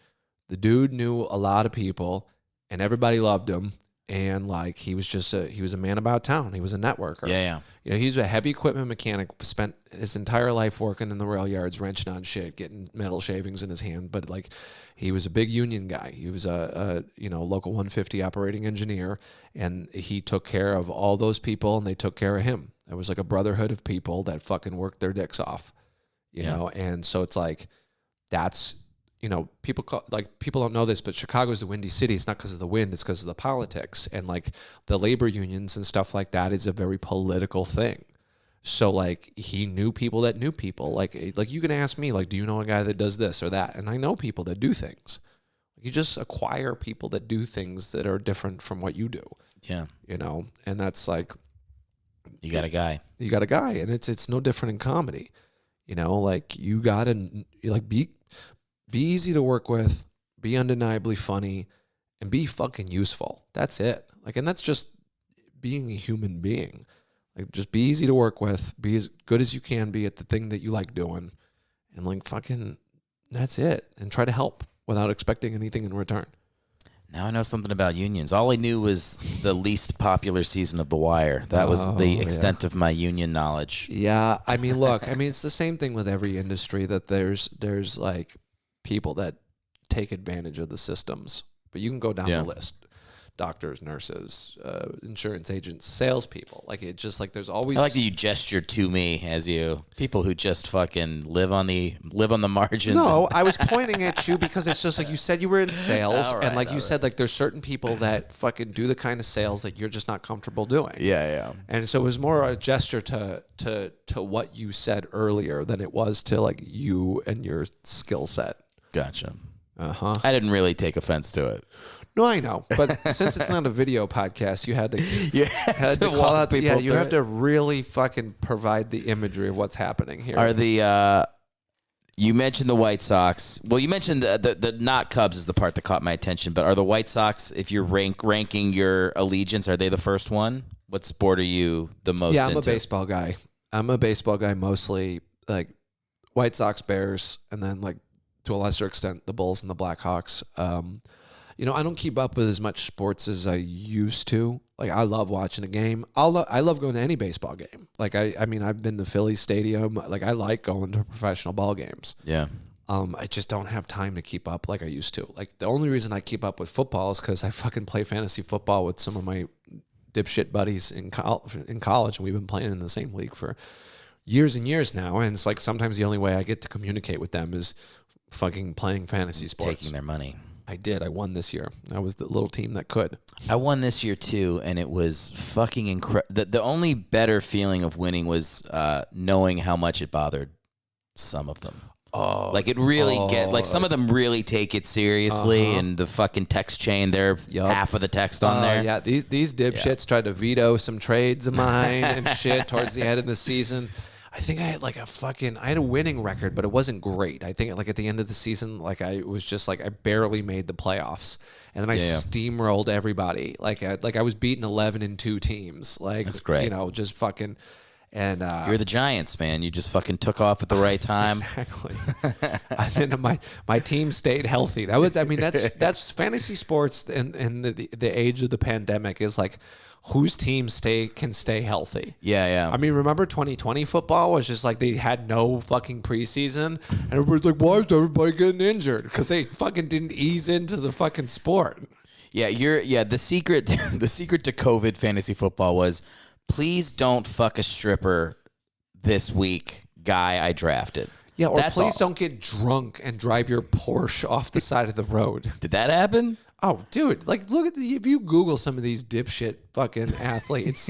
dude knew a lot of people, and everybody loved him. And like, he was a man about town. He was a networker. Yeah. He's a heavy equipment mechanic, spent his entire life working in the rail yards, wrenching on shit, getting metal shavings in his hand. But like, he was a big union guy. He was a local 150 operating engineer, and he took care of all those people, and they took care of him. It was like a brotherhood of people that fucking worked their dicks off, you know? And so it's like, that's, people don't know this, but Chicago's the windy city. It's not because of the wind, it's because of the politics. And like, the labor unions and stuff like that is a very political thing. So like, he knew people that knew people. Like you can ask me, like, do you know a guy that does this or that? And I know people that do things. You just acquire people that do things that are different from what you do. Yeah. And that's like, you got a guy. And it's no different in comedy. Like, you gotta be easy to work with, be undeniably funny, and be fucking useful. That's it. Like, and that's just being a human being. Like, just be easy to work with, be as good as you can be at the thing that you like doing, and like, fucking, that's it. And try to help without expecting anything in return. Now I know something about unions. All I knew was the least popular season of The Wire. That was the extent of my union knowledge. Yeah, I mean, look, it's the same thing with every industry, that there's like people that take advantage of the systems. But you can go down the list. Doctors, nurses, insurance agents, salespeople. Like, it just like, there's always. I like that you gestured to me as people who just fucking live on the margins. No, I was pointing at you because it's just like, you said you were in sales, and like you said, like, there's certain people that fucking do the kind of sales that you're just not comfortable doing. Yeah. And so it was more a gesture to what you said earlier than it was to like you and your skill set. Gotcha. Uh-huh. I didn't really take offense to it. No, I know, but since it's not a video podcast, you had to to call walk out. people You through have it. to really fucking provide the imagery of what's happening here. Are the you mentioned the White Sox? Well, you mentioned the not Cubs is the part that caught my attention. But are the White Sox, if you're ranking your allegiance, are they the first one? What sport are you the most? Yeah, I'm into? a baseball guy. I'm a baseball guy mostly. Like, White Sox, Bears, and then like, to a lesser extent, the Bulls and the Blackhawks. I don't keep up with as much sports as I used to. Like, I love watching a game. I love going to any baseball game. Like, I've been to Philly Stadium. Like, I like going to professional ball games. Yeah. I just don't have time to keep up like I used to. Like, the only reason I keep up with football is because I fucking play fantasy football with some of my dipshit buddies in college, and we've been playing in the same league for years and years now. And it's like, sometimes the only way I get to communicate with them is fucking playing fantasy sports. Taking their money. I did. I won this year. I was the little team that could. I won this year too, and it was fucking incredible. The only better feeling of winning was knowing how much it bothered some of them. Oh, like it really some of them really take it seriously, and the fucking text chain, they're half of the text on there. Yeah, these dipshits tried to veto some trades of mine and shit towards the end of the season. I think I had like I had a winning record, but it wasn't great. I think like at the end of the season, like I was just like I barely made the playoffs, and then I steamrolled everybody. Like I was beating 11-2 teams. Like that's great. You know, just fucking. And you're the Giants, man. You just fucking took off at the right time. Exactly. And then my team stayed healthy. That's fantasy sports in the age of the pandemic is like whose team can stay healthy. Yeah. I mean, remember 2020 football was just like they had no fucking preseason, and everybody's like, why is everybody getting injured? Because they fucking didn't ease into the fucking sport. Yeah, the secret to COVID fantasy football was, please don't fuck a stripper this week, guy I drafted. Yeah, or please don't get drunk and drive your Porsche off the side of the road. Did that happen? Oh, dude, like look at if you Google some of these dipshit fucking athletes,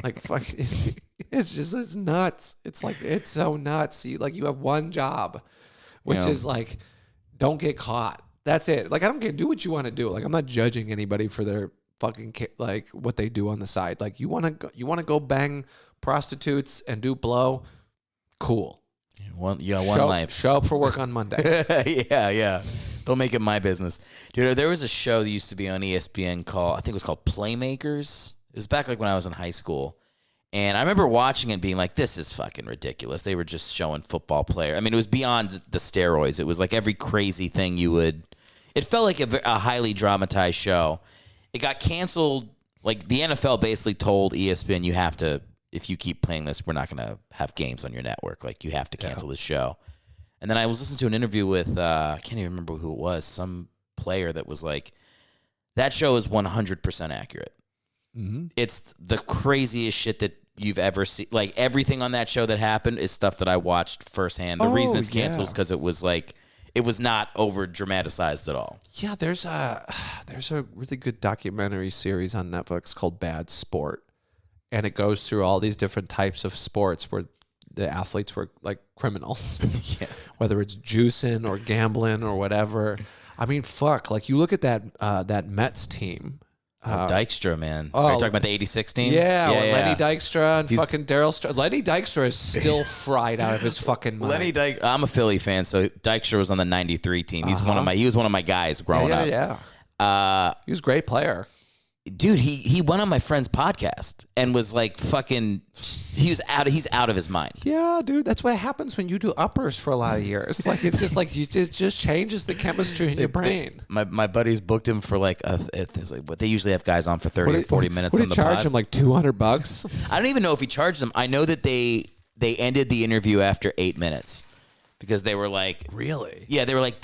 like it's nuts. It's like it's so nuts. You have one job, which is like don't get caught. That's it. Like I don't care. Do what you want to do. Like I'm not judging anybody for their fucking like what they do on the side. Like you want to go bang prostitutes and do blow, cool. One life. Show up for work on Monday. Yeah. Don't make it my business. Dude, there was a show that used to be on ESPN I think it was called Playmakers. It was back like when I was in high school. And I remember watching it and being like, this is fucking ridiculous. They were just showing football players. I mean, it was beyond the steroids. It was like every crazy thing it felt like a highly dramatized show. It got canceled. Like the NFL basically told ESPN, you have to, if you keep playing this, we're not going to have games on your network. Like you have to cancel this show. And then I was listening to an interview with, I can't even remember who it was, some player that was like, that show is 100% accurate. Mm-hmm. It's the craziest shit that you've ever seen. Like everything on that show that happened is stuff that I watched firsthand. The reason it's canceled is because it was like, it was not over dramatized at all. Yeah, there's a really good documentary series on Netflix called Bad Sport, and it goes through all these different types of sports where the athletes were like criminals, whether it's juicing or gambling or whatever. I mean, fuck. Like you look at that Mets team. Dykstra, man. Are you talking about the 86 team? Yeah, Lenny Dykstra and fucking Daryl Lenny Dykstra is still fried out of his fucking mind. I'm a Philly fan, so Dykstra was on the 93 team. He was one of my guys growing up. Yeah. He was a great player. Dude, he went on my friend's podcast and was like fucking he's out of his mind. Yeah, dude, that's what happens when you do uppers for a lot of years. Like it's just like it just changes the chemistry in your brain. My buddies booked him for like what they usually have guys on for 30 or 40 minutes on the pod. What did he charge him, like $200? I don't even know if he charged them. I know that they ended the interview after 8 minutes because they were like, really? Yeah, they were like,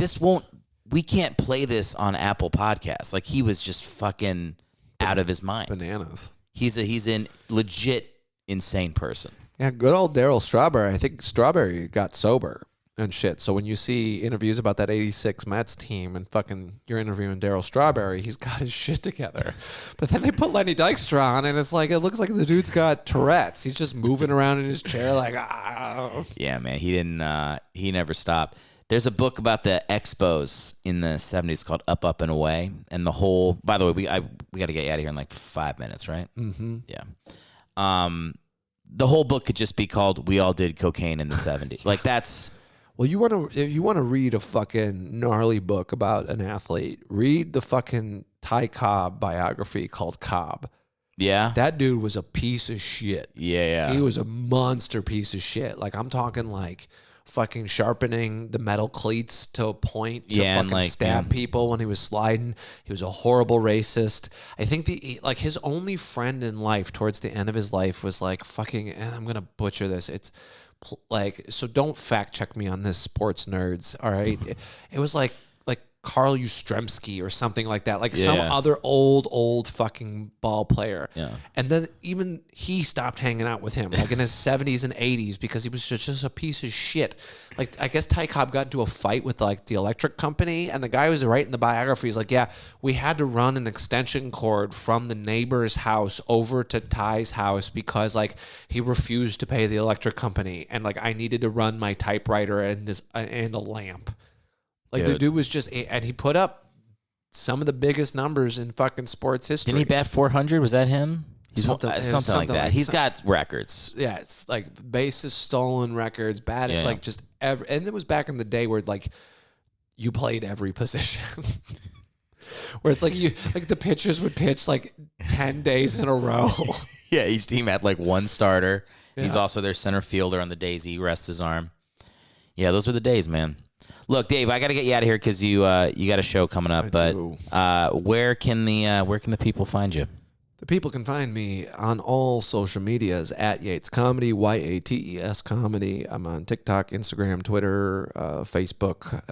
we can't play this on Apple Podcasts. Like he was just fucking out of his mind. Bananas. He's an legit insane person. Yeah, good old Daryl Strawberry. I think Strawberry got sober and shit. So when you see interviews about that 86 Mets team and fucking you're interviewing Daryl Strawberry, he's got his shit together. But then they put Lenny Dykstra on and it's like, it looks like the dude's got Tourette's. He's just moving around in his chair like, ah. Yeah, man. He never stopped. There's a book about the Expos in the 70s called Up, Up, and Away. And the whole, by the way, we got to get you out of here in like 5 minutes, right? Mm-hmm. Yeah. The whole book could just be called We All Did Cocaine in the 70s. Like that's... Well, if you want to read a fucking gnarly book about an athlete, read the fucking Ty Cobb biography called Cobb. Yeah? That dude was a piece of shit. Yeah. He was a monster piece of shit. Like I'm talking like... fucking sharpening the metal cleats to a point to fucking stab people when he was sliding. He was a horrible racist. I think his only friend in life towards the end of his life was like fucking, and I'm gonna butcher this. It's like, so don't fact check me on this, sports nerds. All right, it was like Carl Yastrzemski or something like that, like some other old fucking ball player. Yeah. And then even he stopped hanging out with him, like in his 70s and 80s, because he was just a piece of shit. Like, I guess Ty Cobb got into a fight with like the electric company, and the guy was writing the biography. He's like, yeah, we had to run an extension cord from the neighbor's house over to Ty's house because like he refused to pay the electric company, and like I needed to run my typewriter and a lamp. Like, the dude was just, and he put up some of the biggest numbers in fucking sports history. Didn't he bat 400? Was that him? Something like that. He's got records. Yeah, it's like bases stolen records, batting, like just every. And it was back in the day where like you played every position. Where it's like the pitchers would pitch like 10 days in a row. Yeah, each team had like one starter. Yeah. He's also their center fielder on the days he rests his arm. Yeah, those were the days, man. Look, Dave, I got to get you out of here because you got a show coming up. Where can the people find you? The people can find me on all social medias at Yates Comedy, YATES Comedy. I'm on TikTok, Instagram, Twitter, Facebook.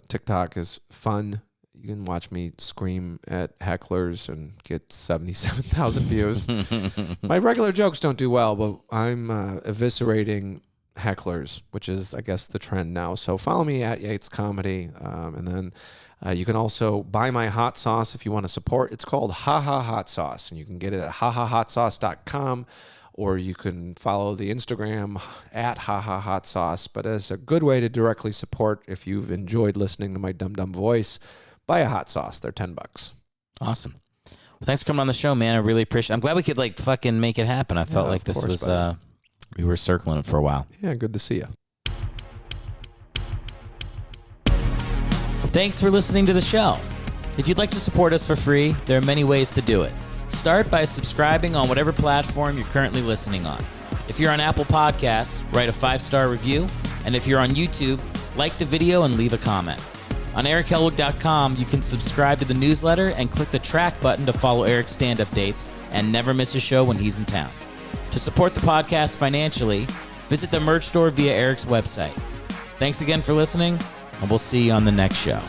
TikTok is fun. You can watch me scream at hecklers and get 77,000 views. My regular jokes don't do well, but I'm eviscerating hecklers, which is, I guess, the trend now. So follow me at Yates Comedy, and then you can also buy my hot sauce if you want to support. It's called Ha Ha Hot Sauce, and you can get it at hahahotsauce.com, or you can follow the Instagram at Ha Ha Hot Sauce. But it's a good way to directly support if you've enjoyed listening to my dumb voice. Buy a hot sauce. They're $10. Awesome. Well, thanks for coming on the show, man. I really appreciate it. I'm glad we could like fucking make it happen. I felt like this was we were circling it for a while. Yeah, good to see you. Thanks for listening to the show. If you'd like to support us for free, there are many ways to do it. Start by subscribing on whatever platform you're currently listening on. If you're on Apple Podcasts, write a 5-star review. And if you're on YouTube, like the video and leave a comment. On ErickHellwig.com, you can subscribe to the newsletter and click the track button to follow Erick's stand-up dates and never miss a show when he's in town. To support the podcast financially, visit the merch store via Erick's website. Thanks again for listening, and we'll see you on the next show.